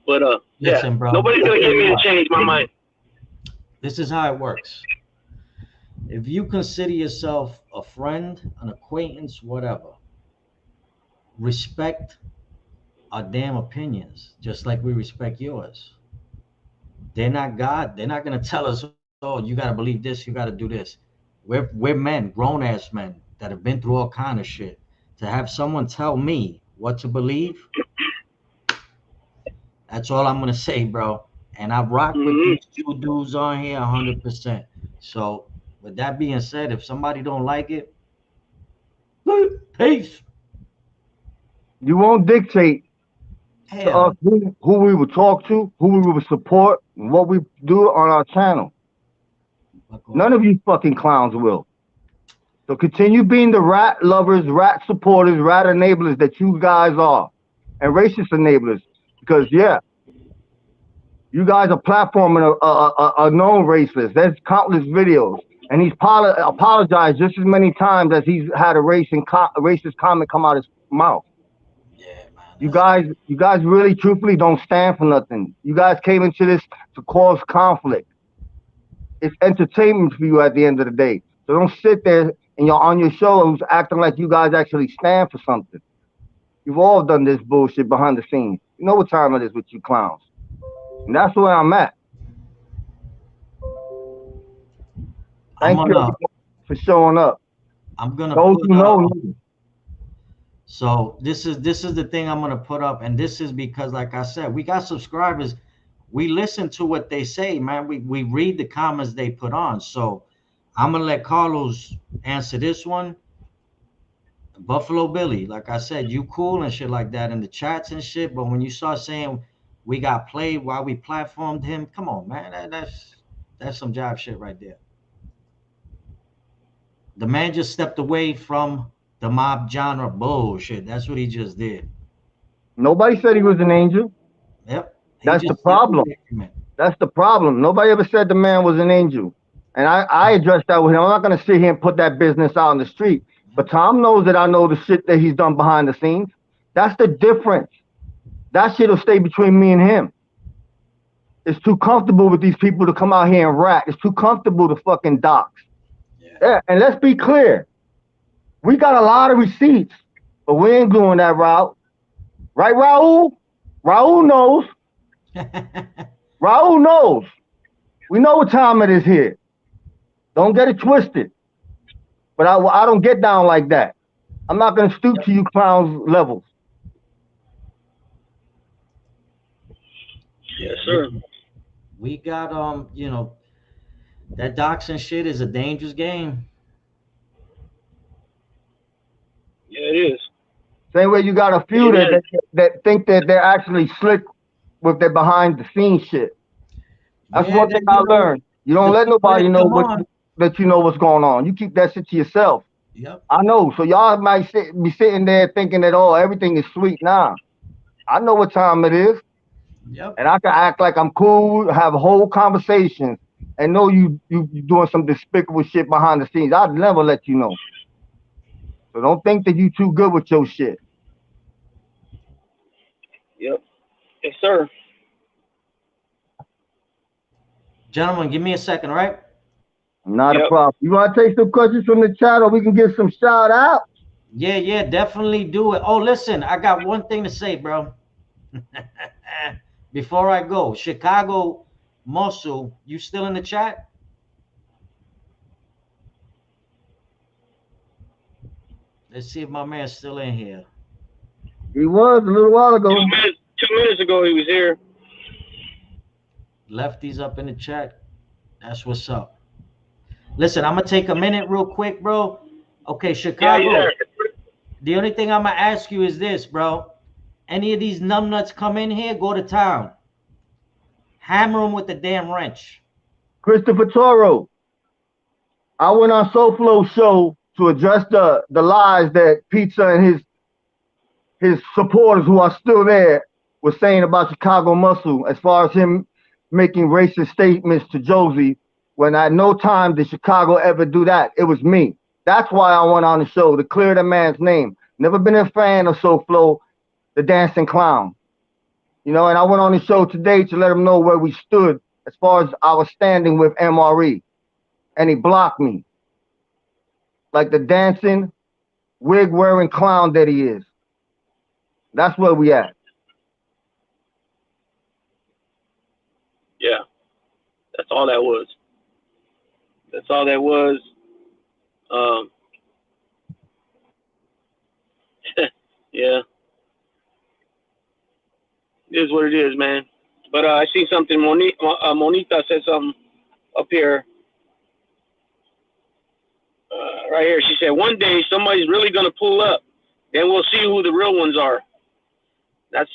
But Listen, yeah, bro, nobody's gonna get me to change my mind. This is how it works. If you consider yourself a friend, an acquaintance, whatever, respect our damn opinions, just like we respect yours. They're not God. They're not gonna tell us, oh, you gotta believe this, you gotta do this. We're men, grown ass men that have been through all kind of shit. To have someone tell me what to believe, that's all I'm gonna say, bro. And I rock with these two dudes on here 100%. So with that being said, if somebody don't like it, peace. You won't dictate to us who we would talk to, who we would support, and what we do on our channel. None of you fucking clowns will. So continue being the rat lovers, rat supporters, rat enablers that you guys are, and racist enablers. Because yeah, you guys are platforming a known racist. There's countless videos, and he's apologized just as many times as he's had a racist comment come out his mouth. Yeah, man. You guys really, truthfully, don't stand for nothing. You guys came into this to cause conflict. It's entertainment for you at the end of the day. So don't sit there and you're on your shows acting like you guys actually stand for something. You've all done this bullshit behind the scenes. You know what time it is with you clowns. And that's where I'm at. Thank you for showing up. I'm gonna Those who know. So this is the thing I'm gonna put up, and this is because, like I said, we got subscribers. We listen to what they say, man. We read the comments they put on. So I'm gonna let Carlos answer this one. Buffalo Billy, like I said, you cool and shit like that in the chats and shit. But when you start saying we got played while we platformed him, come on, man. That's some job shit right there. The man just stepped away from the mob genre bullshit. That's what he just did. Nobody said he was an angel. Yep. That's the problem. That's the problem. Nobody ever said the man was an angel. And I addressed that with him. I'm not going to sit here and put that business out on the street. But Tom knows that I know the shit that he's done behind the scenes. That's the difference. That shit will stay between me and him. It's too comfortable with these people to come out here and rat. It's too comfortable to fucking dox. Yeah, and let's be clear. We got a lot of receipts, but we ain't doing that route. Right, Raul? Raul knows. Raul knows. We know what time it is here. Don't get it twisted. But I don't get down like that. I'm not going to stoop to you clowns' levels. Yes, sir. We got that doxing shit is a dangerous game. Yeah, it is. Same way you got a few that think that they're actually slick with their behind the scenes shit. That's one thing I learned. You don't let nobody know that you know what's going on. You keep that shit to yourself. Yep. I know. So y'all might be sitting there thinking that, oh, everything is sweet. Nah. I know what time it is. Yep. And I can act like I'm cool, have whole conversations, and know you doing some despicable shit behind the scenes. I'd never let you know. So don't think that you too good with your shit. Yep. Yes, sir. Gentlemen, give me a second, all right? Not a problem. You want to take some questions from the chat, or we can get some shout outs? Yeah, definitely do it. Oh, listen, I got one thing to say, bro. Before I go, Chicago Muscle, you still in the chat? Let's see if my man's still in here. He was a little while ago. 2 minutes ago, he was here. Lefty's up in the chat. That's what's up. Listen, I'm gonna take a minute real quick, bro. Okay, Chicago. Yeah, the only thing I'm gonna ask you is this, bro. Any of these numbnuts come in here, go to town. Hammer them with the damn wrench. Christopher Toro. I went on SoFlo's show to address the lies that Pizza and his supporters who are still there were saying about Chicago Muscle, as far as him making racist statements to Josie, when at no time did Chicago ever do that. It was me. That's why I went on the show, to clear the man's name. Never been a fan of SoFlo, the dancing clown. You know, and I went on the show today to let him know where we stood as far as our standing with MRE. And he blocked me. Like the dancing, wig-wearing clown that he is. That's where we at. Yeah. That's all that was. That's all that was. Yeah. It is what it is, man. But I see something. Monita said something up here. Right here. She said, one day somebody's really going to pull up. Then we'll see who the real ones are. That's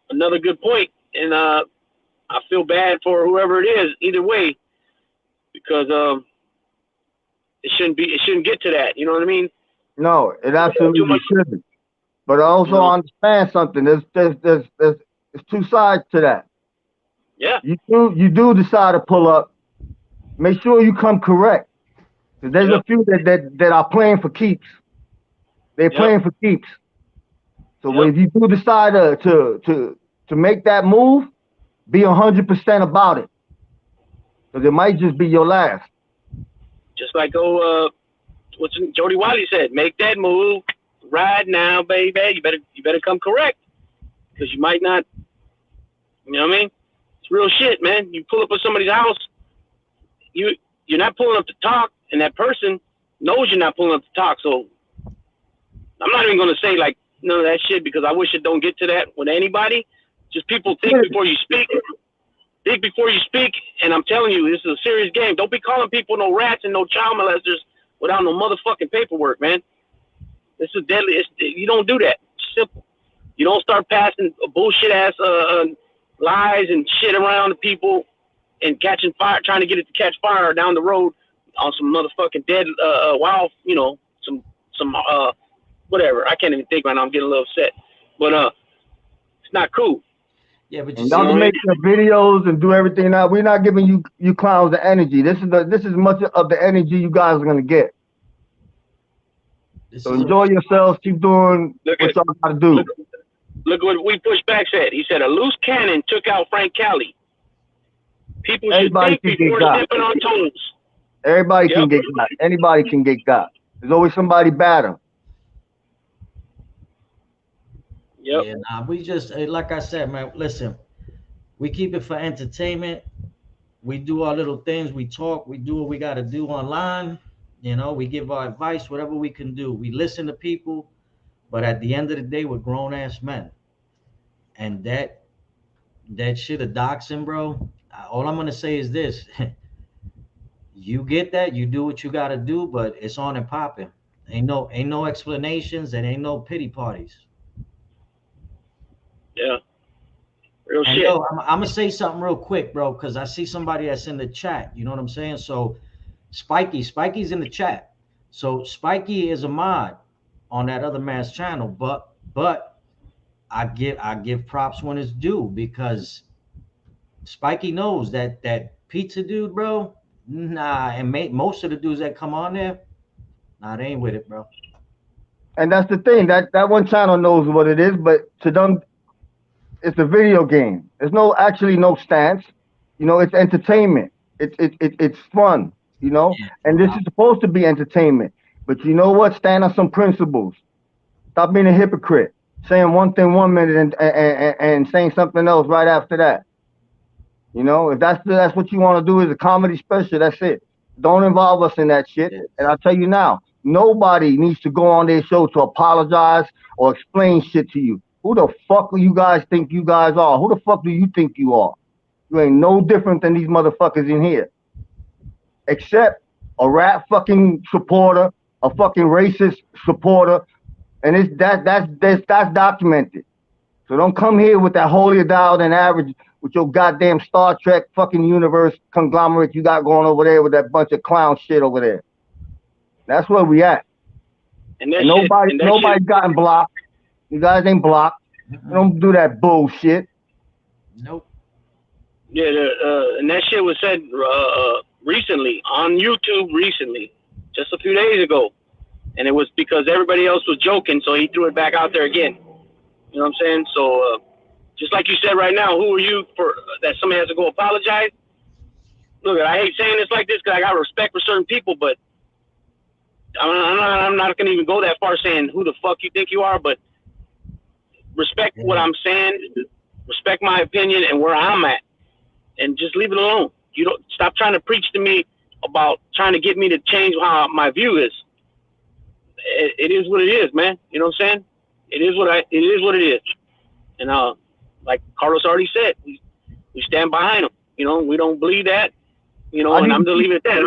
another good point. And I feel bad for whoever it is, either way, because it shouldn't get to that. You know what I mean? No, it absolutely shouldn't. But I also understand something. There's two sides to that. Yeah. You do decide to pull up. Make sure you come correct. There's a few that are playing for keeps. They're playing for keeps. So if you do decide to make that move, be 100% about it. Because it might just be your last. Just like what Jody Wiley said, make that move, ride now, baby. You better come correct, because you might not. You know what I mean? It's real shit, man. You pull up at somebody's house, you're not pulling up to talk, and that person knows you're not pulling up to talk. So I'm not even gonna say like none of that shit, because I wish it don't get to that with anybody. Just people think before you speak. Think before you speak, and I'm telling you, this is a serious game. Don't be calling people no rats and no child molesters without no motherfucking paperwork, man. This is deadly. You don't do that. It's simple. You don't start passing bullshit ass lies and shit around to people and catching fire, trying to get it to catch fire down the road on some motherfucking dead wild, some whatever. I can't even think right now. I'm getting a little upset, but it's not cool. Yeah, but y'all can make your videos and do everything now. We're not giving you clowns the energy. This is much of the energy you guys are gonna get. So enjoy yourselves. Keep doing what y'all gotta do. Look what We Push Back said. He said a loose cannon took out Frank Kelly. People should think before stepping on toes. Everybody can get got. Anybody can get got. There's always somebody better. Yep. Yeah, nah, we just like I said, man. Listen, we keep it for entertainment. We do our little things. We talk. We do what we got to do online. You know, we give our advice, whatever we can do. We listen to people, but at the end of the day, we're grown ass men, and that shit of doxing, bro. All I'm gonna say is this: you get that, you do what you got to do, but it's on and popping. Ain't no explanations, and ain't no pity parties. Yeah. Real And shit. yo, I'm gonna say something real quick, bro, because I see somebody that's in the chat. You know what I'm saying? So, Spikey's in the chat. So Spikey is a mod on that other man's channel, but I give props when it's due because Spikey knows that pizza dude, bro. Nah, and most of the dudes that come on there, nah, they ain't with it, bro. And that's the thing. That one channel knows what it is, but to them, it's a video game. There's no stance. You know, it's entertainment. It's fun. You know, Yeah, and bro. this is supposed to be entertainment. But you know what? Stand on some principles. Stop being a hypocrite. Saying one thing 1 minute and saying something else right after that. You know, if that's what you want to do is a comedy special, that's it. Don't involve us in that shit. Yeah. And I'll tell you now, nobody needs to go on their show to apologize or explain shit to you. Who the fuck do you guys think you guys are? Who the fuck do you think you are? You ain't no different than these motherfuckers in here. Except a rap fucking supporter, a fucking racist supporter, and that's documented. So don't come here with that holier than average with your goddamn Star Trek fucking universe conglomerate you got going over there with that bunch of clown shit over there. That's where we at. And that And shit. And that nobody's shit. gotten blocked. You guys ain't blocked. You don't do that bullshit. Nope. Yeah. And that shit was said recently on YouTube recently, just a few days ago, and it was because everybody else was joking, so he threw it back out there again. You know what I'm saying? So just like you said right now, who are you for that somebody has to go apologize? Look, I hate saying this like this because I got respect for certain people, but I'm not going to even go that far saying who the fuck you think you are, but respect what I'm saying, respect my opinion and where I'm at, and just leave it alone. You don't stop trying to preach to me about trying to get me to change how my view is. It is what it is, man. You know what I'm saying? It is what it is. And like Carlos already said, we stand behind him. You know, we don't believe that. You know, and I'm gonna leave it at that.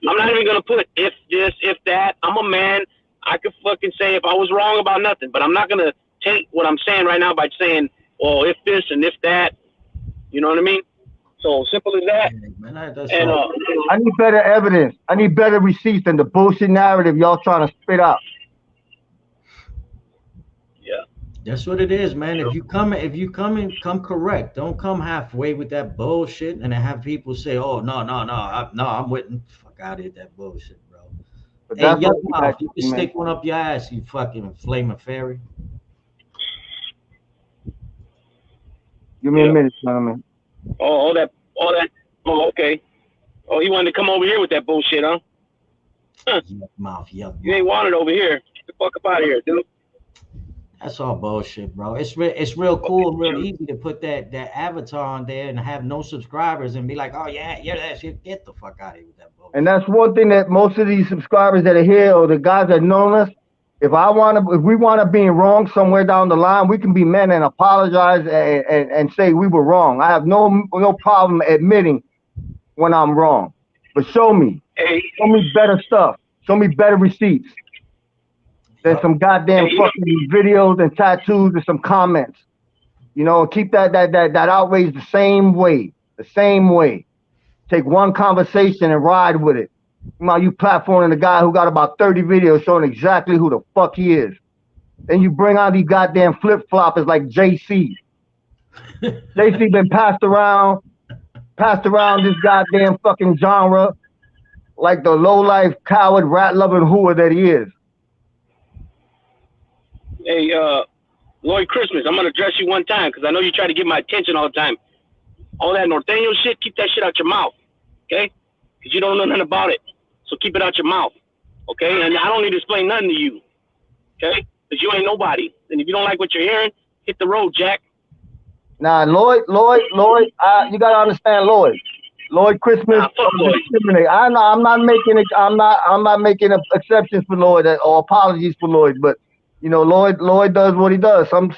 I'm not even gonna put if this, if that. I'm a man. I could fucking say if I was wrong about nothing, but I'm not gonna take what I'm saying right now by saying, well, if this and if that. You know what I mean? So simple as that. Yeah, man, that's And all. I need better evidence. I need better receipts than the bullshit narrative y'all trying to spit out. yeah, That's what it is, man. If you come correct. Don't come halfway with that bullshit and then have people say, "Oh, no, I'm with fuck out of here, that bullshit, bro." But Hey, that's Yuck what we Mouth, got, you can man. stick one up your ass, you fucking flaming fairy. Give me a yeah. minute, gentlemen. All that. Oh, okay. Oh, he wanted to come over here with that bullshit, huh? Yuck Mouth, Yuck You ain't Mouth. wanted over here. Get the fuck up out of here, dude. That's all bullshit, bro. It's real cool and real easy to put that avatar on there and have no subscribers and be like, "Oh yeah, that shit." Get the fuck out of here with that bullshit. And that's one thing that most of these subscribers that are here or the guys that know us, if we want to be wrong somewhere down the line, we can be men and apologize and say we were wrong. I have no problem admitting when I'm wrong. But show me better stuff. Show me better receipts than some goddamn fucking videos and tattoos and some comments. You know, keep that outrage the same way. Take one conversation and ride with it. Now you platforming a guy who got about 30 videos showing exactly who the fuck he is. Then you bring out these goddamn flip-floppers like JC. JC been passed around this goddamn fucking genre like the low-life, coward, rat-loving hooer that he is. Hey, Lloyd Christmas, I'm gonna address you one time because I know you try to get my attention all the time. All that Norteño shit, keep that shit out your mouth, okay? Because you don't know nothing about it. So keep it out your mouth. Okay, and I don't need to explain nothing to you. Okay, because you ain't nobody. And if you don't like what you're hearing, hit the road, Jack. Nah, Lloyd, you gotta understand Lloyd. Lloyd Christmas Nah, fuck Lloyd. discriminate. I know I'm not making it. I'm not making exceptions for Lloyd or apologies for Lloyd, but you know, Lloyd does what he does. Some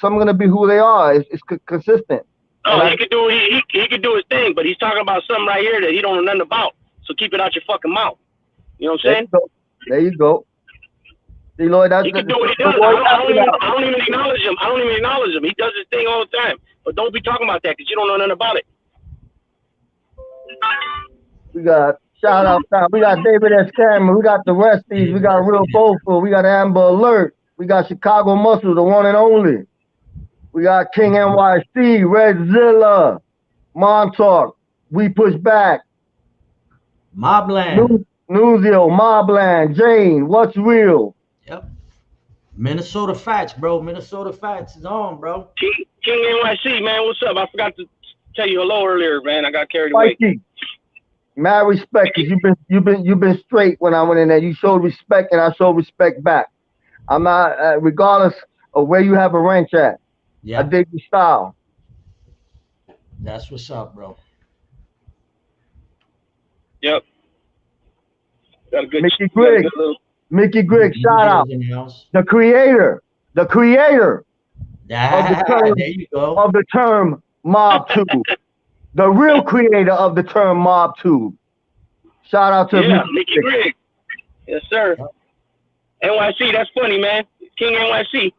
gonna be who they are. It's consistent. Oh, he could do he could do his thing, but he's talking about something right here that he don't know nothing about. So keep it out your fucking mouth. You know what I'm saying? There you go. See, Lloyd, he can do what he does. I don't even acknowledge him. I don't even acknowledge him. He does his thing all the time. But don't be talking about that because you don't know nothing about it. We got shout out time. We got David S. Cameron. We got the Resties. We got Real Beaufort. We got Amber Alert. We got Chicago Muscle, the one and only. We got King NYC, Redzilla, Montauk. We Push Back. Mobland. Nuzio, Mobland, Jane, What's Real? Yep. Minnesota Fats, bro. Minnesota Fats is on, bro. King NYC, man, what's up? I forgot to tell you hello earlier, man. I got carried away. Mad respect, cause you've been straight when I went in there. You showed respect, and I showed respect back. I'm not, regardless of where you have a wrench at. Yeah. I dig your style. That's what's up, bro. Yep. Got a good Mickey Griggs, shout out. The creator of the term Mob Tube. The real creator of the term Mob Tube. Shout out to Mickey Griggs. Yes, sir. NYC, that's funny, man. King NYC.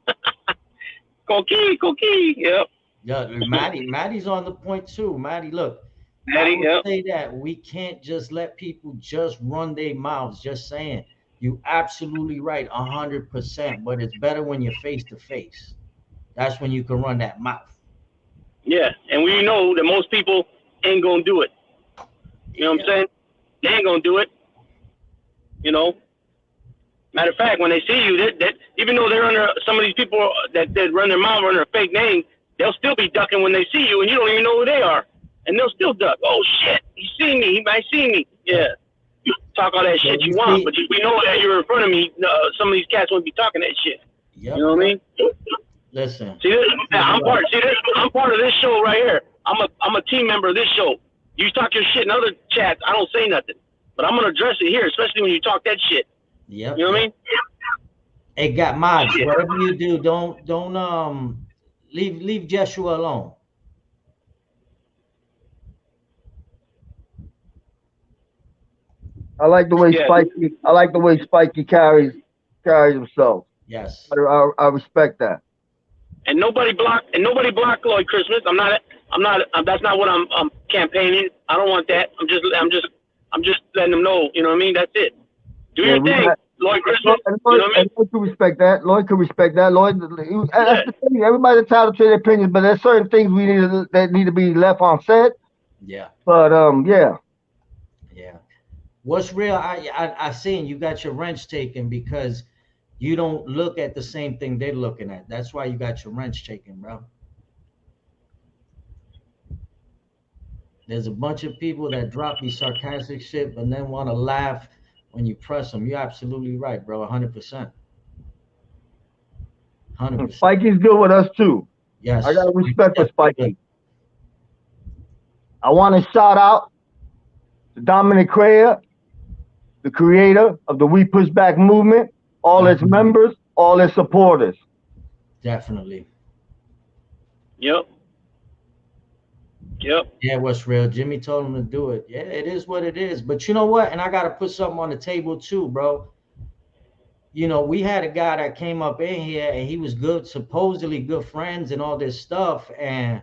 Coquille. Yep. Yeah, Maddie's on the point too. Maddie, look. Maddie, I would say that we can't just let people just run their mouths, just saying. You absolutely right, 100%. But it's better when you're face to face. That's when you can run that mouth. Yeah, and we know that most people ain't gonna do it. You know what I'm saying? They ain't gonna do it. You know. Matter of fact, when they see you, that even though they're under some of these people that run their mouth under a fake name, they'll still be ducking when they see you, and you don't even know who they are, and they'll still duck. Oh shit, he see me, he might see me. Yeah, you talk all that shit you want, but we know that you're in front of me. Some of these cats won't be talking that shit. Yep. You know what I mean? Listen. See this? I'm part of this show right here. I'm a team member of this show. You talk your shit in other chats, I don't say nothing, but I'm gonna address it here, especially when you talk that shit. Yep. You know what I mean? Hey, got mods. Whatever you do, don't leave Joshua alone. I like the way Spikey carries himself. Yes. I respect that. And nobody blocked Lloyd Christmas. I'm not that's not what I'm campaigning. I don't want that. I'm just letting them know, you know what I mean? That's it. Do your thing, Lloyd Christmas. Lloyd can respect that. Lloyd, that's the thing. Everybody's entitled to their opinions, but there's certain things that need to be left unsaid. Yeah. But yeah. Yeah. What's real? I seen you got your wrench taken because you don't look at the same thing they're looking at. That's why you got your wrench taken, bro. There's a bunch of people that drop these sarcastic shit, but then want to laugh when you press them. You're absolutely right, bro. 100%. 100%. Spikey's good with us too. Yes. I got respect for Spikey. I want to shout out to Dominic Crea, the creator of the We Push Back movement, all its members, all its supporters. Definitely. Yep. Yeah, what's real? Jimmy told him to do it. Yeah, it is what it is. But you know what? And I got to put something on the table too, bro. You know, we had a guy that came up in here and he was good, supposedly good friends and all this stuff. And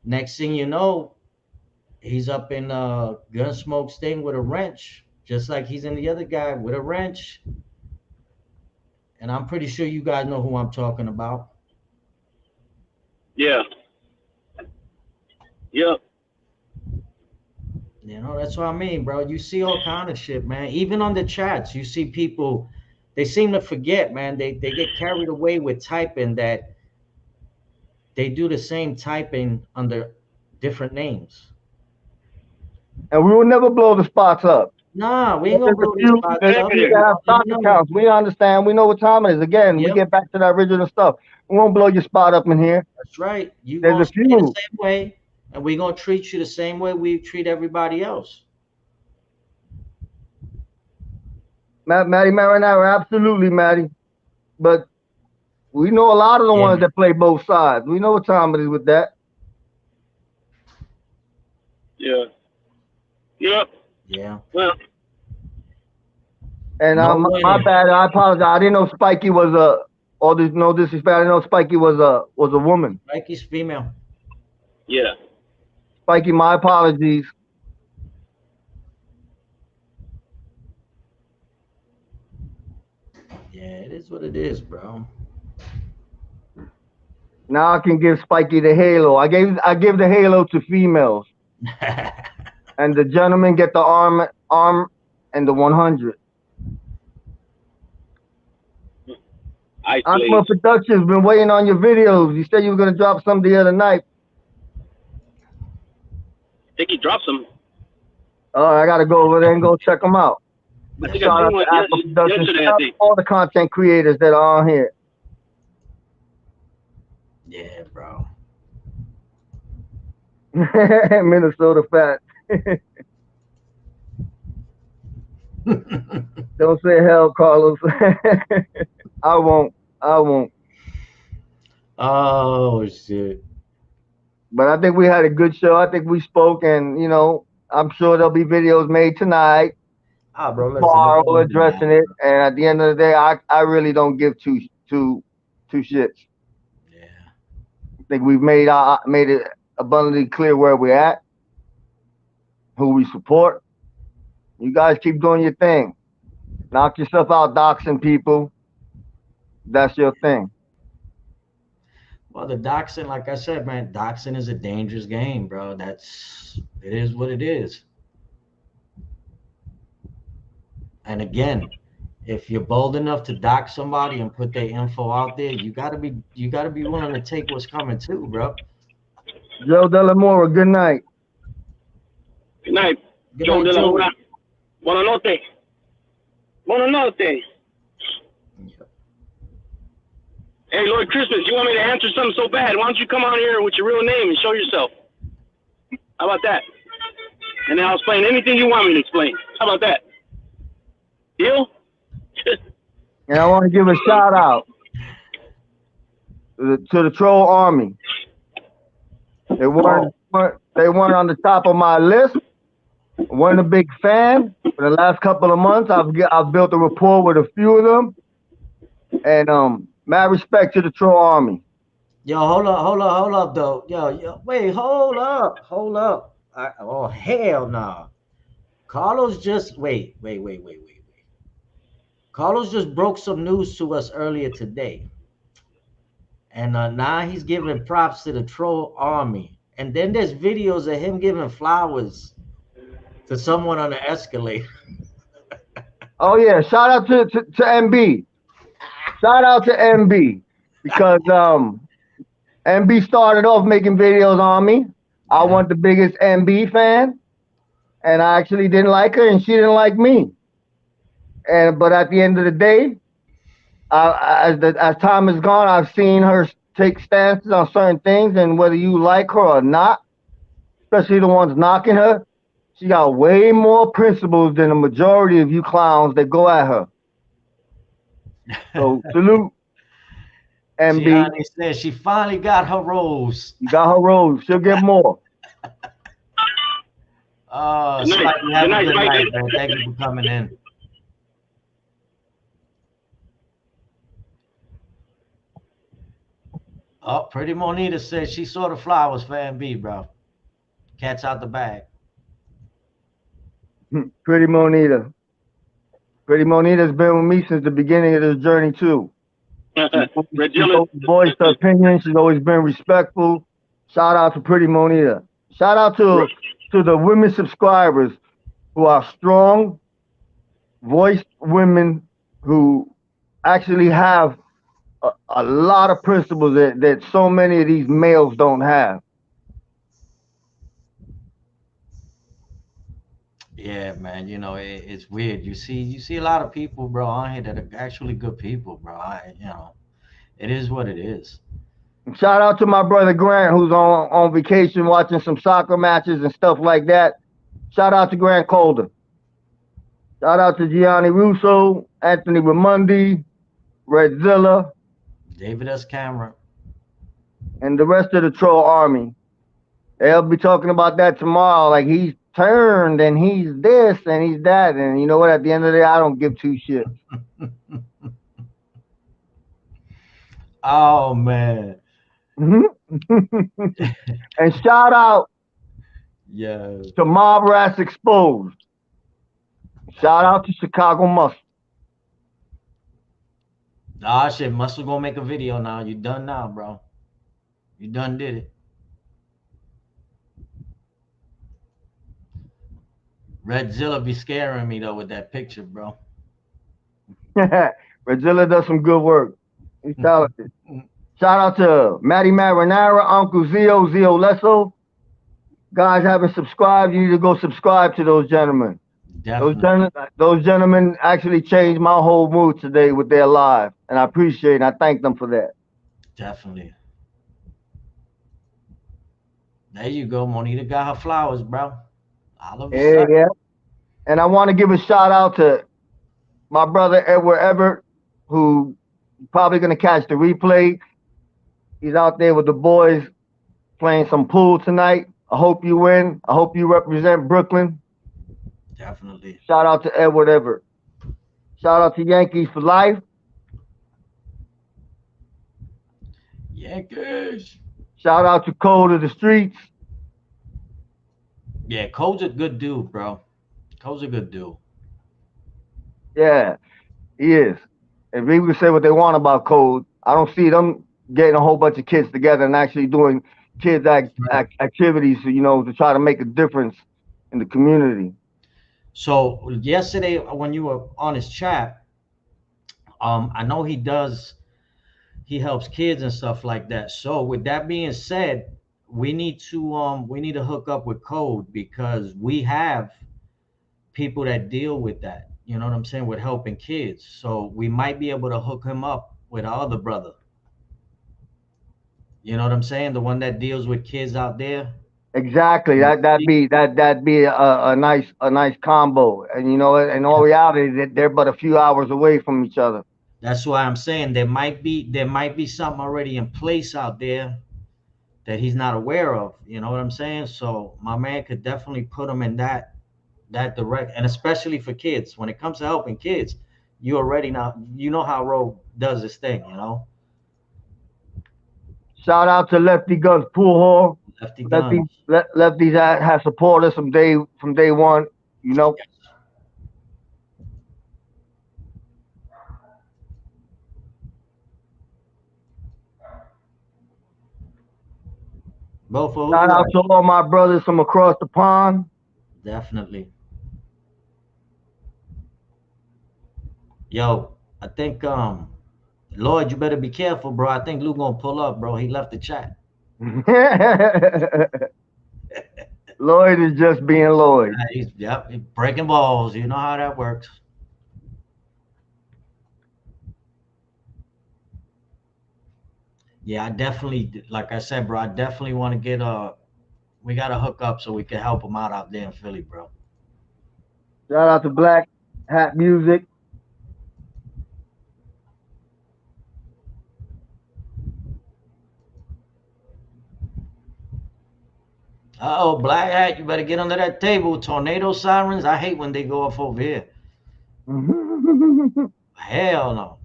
next thing you know, he's up in Gunsmoke's thing with a wrench, just like he's in the other guy with a wrench. And I'm pretty sure you guys know who I'm talking about. Yeah. Yep. You know, that's what I mean, bro. You see all kind of shit, man. Even on the chats, you see people, they seem to forget, man. They get carried away with typing that they do the same typing under different names. And we will never blow the spots up. Nah, we ain't There's gonna a blow your few spots that up. have stock You know. accounts. We understand. We know what time it is. Again, we Yep. get back to that original stuff. We won't blow your spot up in here. That's right. You There's gonna a stay the few. same way, and we gonna treat you the same way we treat everybody else. Maddie Marinara, absolutely, Maddie. But we know a lot of the Yeah. ones that play both sides. We know what time it is with that. Yeah. Yep. Yeah. Well, And No my winning. bad. I apologize. I didn't know Spiky was a. All this no disrespect. I didn't know Spiky was a woman. Mikey's female. yeah. Spiky, my apologies. Yeah, it is what it is, bro. Now I can give Spiky the halo. I give the halo to females, and the gentlemen get the arm and the 100. Ice Aqua Blaze. Productions been waiting on your videos. You said you were gonna drop some the other night. I think he dropped some. Oh, I gotta go over there and go check them out. I think I Shout seen out one to Aqua Productions. yesterday, Shout I out to think. all the content creators that are on here. Yeah, bro. Minnesota fat. Don't say hell, Carlos. I won't. I won't. Oh shit. But I think we had a good show. I think we spoke, and I'm sure there'll be videos made tonight, Ah, bro, listen, it's tomorrow, gonna be addressing nice, it. bro. And at the end of the day, I really don't give two shits. Yeah. I think we've made it abundantly clear where we're at, who we support. You guys keep doing your thing. Knock yourself out doxing people. That's your thing. Well, the doxing, like I said, man, doxing is a dangerous game, bro. It is what it is. And again, if you're bold enough to dox somebody and put their info out there, you gotta be willing to take what's coming too, bro. Joe Delamora, good night. Good night, Good Joe night, De La Joe. Mora. Buenas noches. Buenas noches. Hey, Lord Christmas, you want me to answer something so bad? Why don't you come on here with your real name and show yourself? How about that? And then I'll explain anything you want me to explain. How about that? Deal? And I want to give a shout out to the troll army. They weren't on the top of my list. Weren't a big fan. For the last couple of months, I've built a rapport with a few of them, and mad respect to the troll army. Yo, hold up, though. Yo, wait, hold up. Oh, hell no. Carlos just wait. Carlos just broke some news to us earlier today. And now he's giving props to the troll army. And then there's videos of him giving flowers to someone on the escalator. Oh yeah, shout out to MB. Shout out to MB because MB started off making videos on me. I wasn't the biggest MB fan, and I actually didn't like her, and she didn't like me. But at the end of the day, as time has gone, I've seen her take stances on certain things, and whether you like her or not, especially the ones knocking her, she got way more principles than the majority of you clowns that go at her. So salute, MB. She said she finally got her rose. You got her rose. She'll get more. Spike, you have a good night, man. Thank you for coming in. Oh, Pretty Monita said she saw the flowers for MB, bro. Cat's out the bag. Pretty Monita. Pretty Monita's been with me since the beginning of this journey too. She's always voiced her opinion. She's always been respectful. Shout out to Pretty Monita. Shout out to the women subscribers who are strong, voiced women who actually have a lot of principles that so many of these males don't have. Yeah, man. It's weird. You see a lot of people, bro, on here that are actually good people, bro. It is what it is. Shout out to my brother Grant, who's on vacation watching some soccer matches and stuff like that. Shout out to Grant Calder. Shout out to Gianni Russo, Anthony Ramundi, Redzilla, David S. Cameron. and the rest of the troll army. They'll be talking about that tomorrow. Like he's turned and he's this and he's that. And you know what? At the end of the day, I don't give two shits. Oh man. And shout out Yeah. to Mob Rats Exposed. Shout out to Chicago Muscle. Ah shit, Muscle gonna make a video now. You done now, bro. You done did it. Redzilla be scaring me though with that picture, bro. Redzilla does some good work. He's talented. Shout out to Matty Marinara, Uncle Zio, Zio Lesso. Guys haven't subscribed. You need to go subscribe to those gentlemen. Definitely. Those gentlemen actually changed my whole mood today with their live, and I appreciate it. And I thank them for that. Definitely. There you go. Monita got her flowers, bro. All of a Yeah, sudden. yeah. And I want to give a shout out to my brother Edward Everett, who probably gonna catch the replay. He's out there with the boys playing some pool tonight. I hope you win. I hope you represent Brooklyn. Definitely. Shout out to Edward Everett. Shout out to Yankees for life. Yankees. Shout out to Cole of the Streets. Yeah, Cole's a good dude, bro. Cole's a good dude. Yeah, he is. And people can say what they want about Cole. I don't see them getting a whole bunch of kids together and actually doing kids activities, to try to make a difference in the community. So yesterday when you were on his chat, I know he helps kids and stuff like that. So with that being said, we need to hook up with Code because we have people that deal with that. You know what I'm saying? With helping kids. So we might be able to hook him up with our other brother. You know what I'm saying? The one that deals with kids out there. Exactly. That'd be a nice combo. And in all reality, they're but a few hours away from each other. That's why I'm saying there might be something already in place out there that he's not aware of. You know what I'm saying? So my man could definitely put him in that direct, and especially for kids. When it comes to helping kids, you already know how Roe does this thing. Shout out to Lefty Guns Pool Hall. Lefty Guns. Lefties have supported us from day one. Both of Shout out to all my brothers from across the pond. Definitely. Yo, I think Lloyd, you better be careful, bro. I think Lou gonna pull up, bro. He left the chat. Lloyd is just being Lloyd. He's breaking balls. You know how that works. Yeah, I definitely, like I said, bro, I definitely want to get we got to hook up so we can help him out there in Philly, bro. Shout out to Black Hat Music. Uh-oh, Black Hat, you better get under that table. Tornado sirens, I hate when they go off over here. Hell no.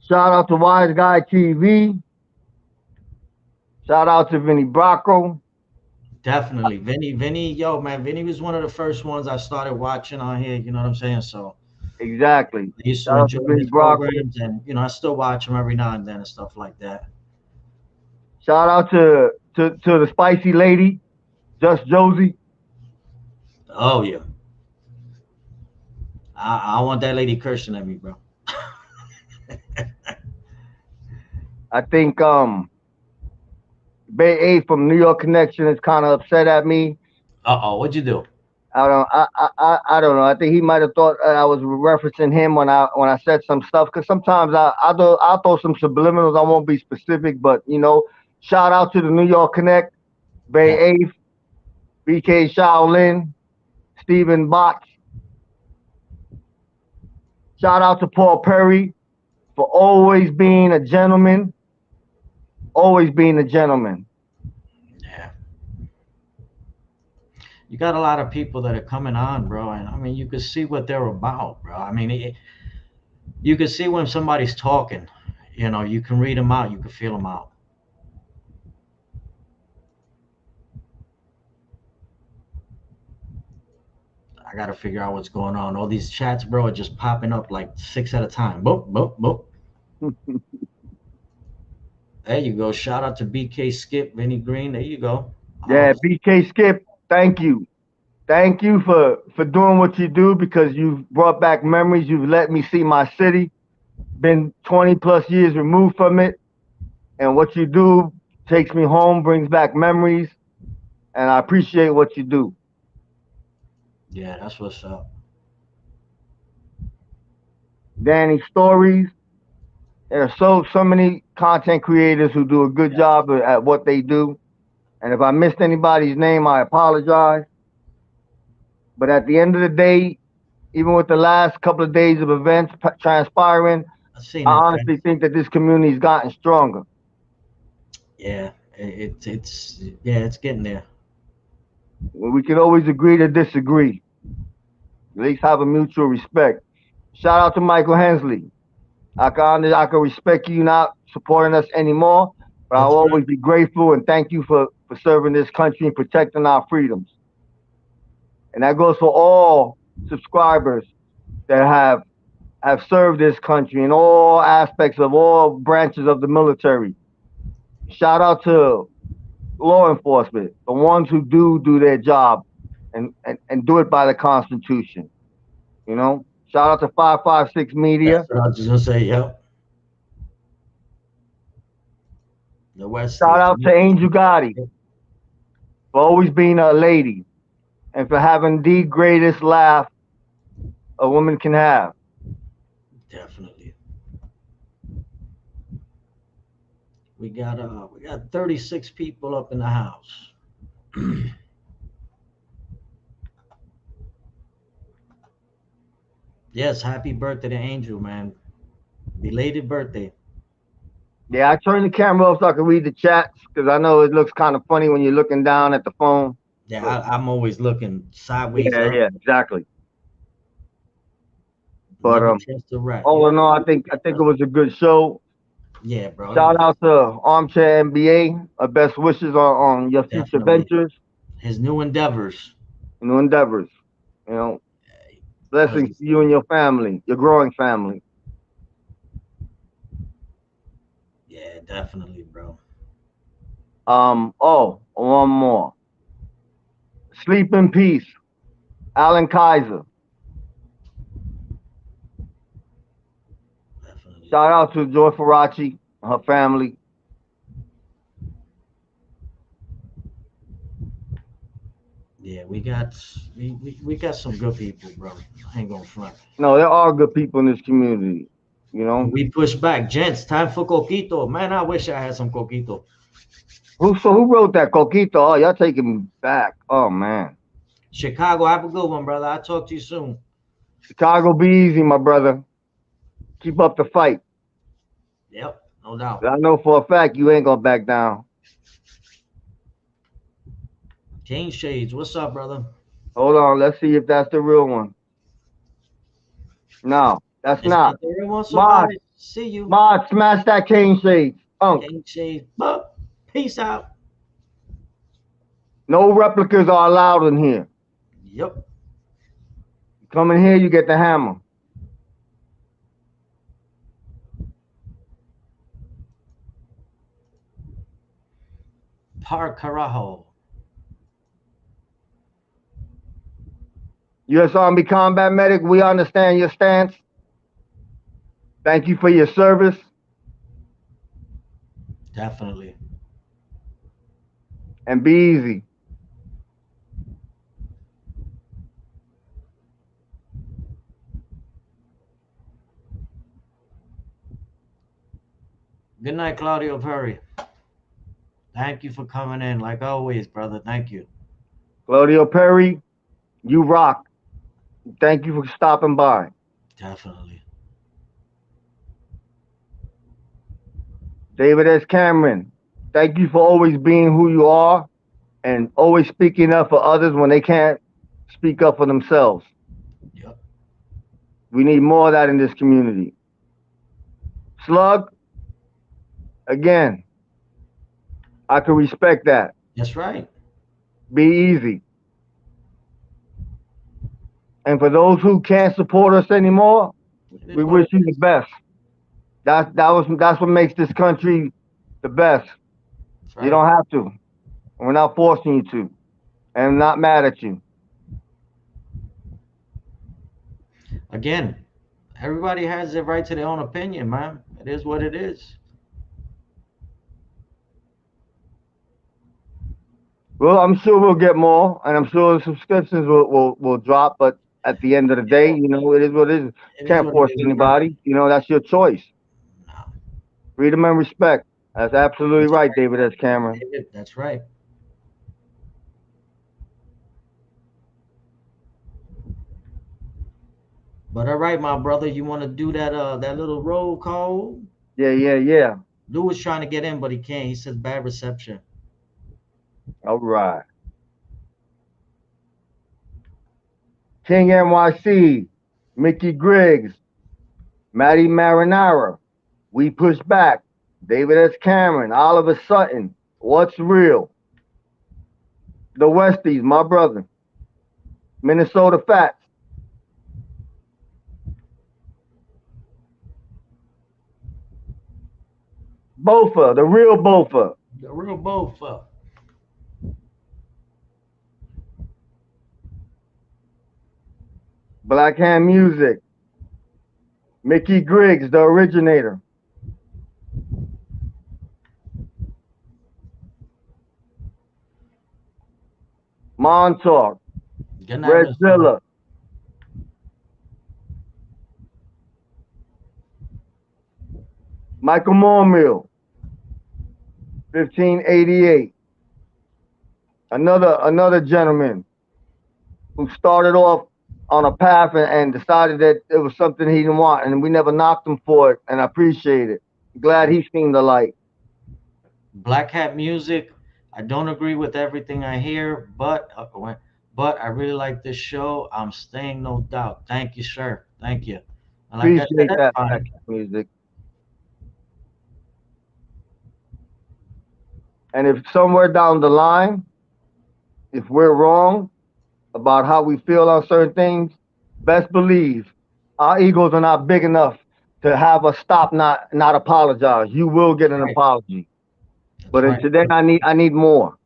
Shout out to Wise Guy TV. Shout out to Vinny Bracco. Definitely. Vinny, yo, man, Vinny was one of the first ones I started watching on here, you know what I'm saying? So exactly. I used to enjoy his programs, and I still watch him every now and then and stuff like that. Shout out to the spicy lady, Just Josie. Oh yeah. I want that lady cursing at me, bro. I think Bay A from New York Connection is kind of upset at me. What'd you do? I don't know. I think he might have thought I was referencing him when I said some stuff. Because sometimes I'll throw some subliminals. I won't be specific, but shout out to the New York Connect, Bay Yeah. Eighth, BK Shaolin, Stephen Botch. Shout out to Paul Perry for always being a gentleman. Always being a gentleman. Yeah. You got a lot of people that are coming on, bro, and I mean, you can see what they're about, bro. I mean, you can see when somebody's talking. You can read them out. You can feel them out. I got to figure out what's going on. All these chats, bro, are just popping up like 6 at a time. Boop, boop, boop. There you go. Shout out to BK Skip, Vinny Green. There you go. Yeah, BK Skip, thank you. Thank you for doing what you do because you've brought back memories. You've let me see my city. Been 20 plus years removed from it. And what you do takes me home, brings back memories. And I appreciate what you do. Yeah, that's what's up. Danny Stories. There are so many content creators who do a good job at what they do. And if I missed anybody's name, I apologize. But at the end of the day, even with the last couple of days of events transpiring, I've seen I it, honestly friends. think that this community's gotten stronger. Yeah, it's getting there. We can always agree to disagree. At least have a mutual respect. Shout out to Michael Hensley. I can respect you not supporting us anymore, but I'll That's always right. be grateful and thank you for serving this country and protecting our freedoms. And that goes for all subscribers that have served this country in all aspects of all branches of the military. Shout out to law enforcement, the ones who do their job and do it by the Constitution. Shout out to 556 That's Media. what I was just gonna say. Yep, the Shout Westies. out to Angel Gotti for always being a lady and for having the greatest laugh a woman can have. Definitely. We got 36 people up in the house. Yes, happy birthday to Angel, man. Belated birthday. Yeah, I turned the camera off so I can read the chats because I know it looks kind of funny when you're looking down at the phone. Yeah, So, I'm always looking sideways yeah, up. yeah, exactly. But Never trust a rat. all Yeah, in all, I think it was a good show. yeah, bro. It Shout was out to Armchair NBA. Best wishes on your future definitely ventures his new endeavors. and new endeavors. You know, Put blessings his, to you and your family, your growing family. yeah, definitely, bro. One more. Sleep in peace, Alan Kaiser. Definitely. Shout out to Joy Faraci, her family. Yeah, we got some good people, bro. I ain't gonna front. No, there are good people in this community. You know, We push back, gents. Time for coquito, man. I wish I had some coquito. who wrote that Coquito? Oh, y'all taking me back. Oh man, Chicago, have a good one, brother. I'll talk to you soon. Chicago, be easy, my brother. Keep up the fight. Yep, no doubt. I know for a fact you ain't gonna back down. King Shades, what's up, brother? Hold on, let's see if that's the real one. No, that's It's not. not the real one, so Mod, bad. See you, Mod, smash that cane shade. Unk. King Shades. But peace out. No replicas are allowed in here. Yep. Come in here, you get the hammer. Par Carajo. U.S. Army Combat Medic, we understand your stance. Thank you for your service. Definitely. and be easy. Good night, Claudio Perry. Thank you for coming in, like always, brother. Thank you. Claudio Perry, you rock. Thank you for stopping by. Definitely. David S. Cameron, thank you for always being who you are and always speaking up for others when they can't speak up for themselves. Yep. We need more of that in this community. Slug, again, I can respect that. That's right. Be easy. And for those who can't support us anymore, It is we what wish it you the is. best. That's what makes this country the best. That's You right. don't have to. We're not forcing you to. And I'm not mad at you. Again, everybody has their right to their own opinion, man. It is what it is. Well, I'm sure we'll get more, and I'm sure the subscriptions will drop. But at the end of the day, it is what it is. It is Can't what it force is, bro. anybody. That's your choice. No, Freedom and respect. That's absolutely that's right, right, David S. Cameron. David. That's right. But all right, my brother, you want to do that little roll call? Yeah, yeah, yeah. Lou was trying to get in, but he can't. He says bad reception. All right. King NYC, Mickey Griggs, Matty Marinara, We Push Back, David S. Cameron, Oliver Sutton, What's Real, The Westies, my brother, Minnesota Fats, Bofa, the real Bofa, The real bofa. Black Hand Music, Mickey Griggs, the originator, Montauk, Good night, Minnesota. Redzilla, Michael Moormill, 1588. Another gentleman who started off on a path and decided that it was something he didn't want, and we never knocked him for it, and I appreciate it. Glad he's seen the light. Black Hat Music. I don't agree with everything I hear, but I really like this show. I'm staying, no doubt. Thank you, sir. Thank you. And like I said, Appreciate that's that black fine. music. And if somewhere down the line, if we're wrong about how we feel on certain things, best believe our egos are not big enough to have us stop not apologize. You will get That's an right. apology. That's But right. today I need more.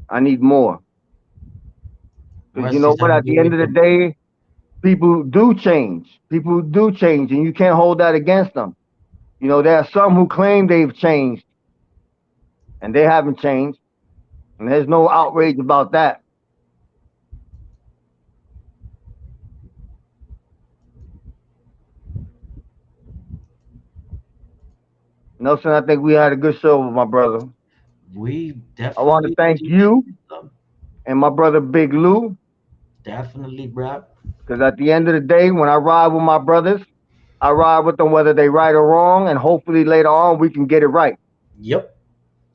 I need more. Because you know Westies, what? have a At good the end of the weekend. day, people do change. People do change, and you can't hold that against them. There are some who claim they've changed, and they haven't changed, and there's no outrage about that. Nelson, I think we had a good show with my brother. We I want to definitely thank you and my brother Big Lou, definitely, bro. because at the end of the day, when I ride with my brothers, I ride with them whether they right or wrong, and hopefully later on we can get it right. Yep.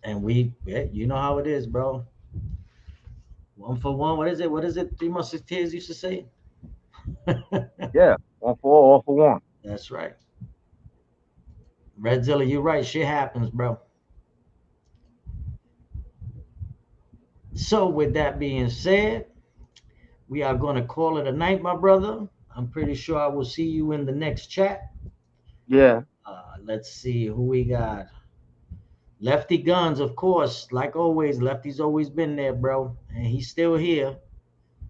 And yeah, you know how it is, bro. One for one. What is it? What is it? Three Musketeers used to say. Yeah, one for all for one. That's right. Redzilla, you're right. Shit happens, bro. So, with that being said, we are going to call it a night, my brother. I'm pretty sure I will see you in the next chat. Yeah. Let's see who we got. Lefty Guns, of course. Like always, Lefty's always been there, bro. And he's still here.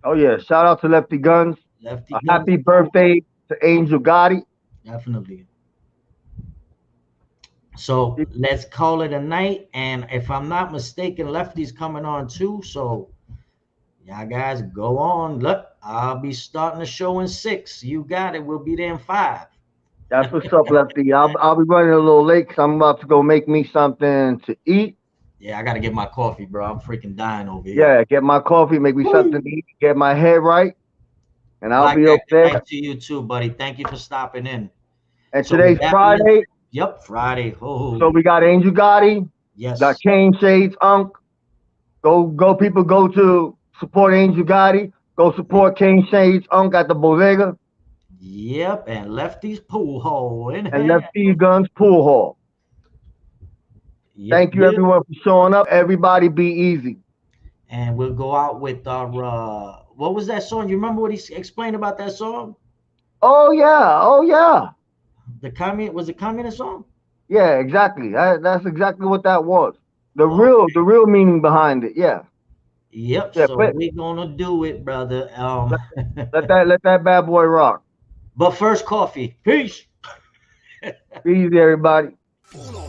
Oh yeah. Shout out to Lefty Guns. Lefty A Guns, happy of course. birthday to Angel Gotti. Definitely. So let's call it a night. And if I'm not mistaken, Lefty's coming on too. So y'all guys go on. Look, I'll be starting the show in 6. You got it. We'll be there in 5. That's what's up, Lefty. I'll be running a little late because I'm about to go make me something to eat. Yeah, I gotta get my coffee, bro. I'm freaking dying over here. Yeah, get my coffee, make me something to eat, get my head right, and I'll Black be Hat, up good there. night to you too, buddy. Thank you for stopping in. And So with today's that being, Friday, yep, Friday. Oh, so we got Angel Gotti, yes. got Cane Shades, Unk. Go, people, go to support Angel Gotti. Go support Cane Shades, Unk at the Bodega, Yep, and Lefty's pool hole in and hand. Lefty Guns Pool Hall. Yep, Thank you, yep. everyone, for showing up. Everybody be easy. And we'll go out with our what was that song? You remember what he explained about that song? Oh, yeah. Oh, yeah. The communist song? Yeah, exactly. That's exactly what that was. The Okay. real meaning behind it. Yeah. Yep. Yeah, So but we're gonna do it, brother. let that bad boy rock. But first, coffee. Peace. Be easy, everybody. Full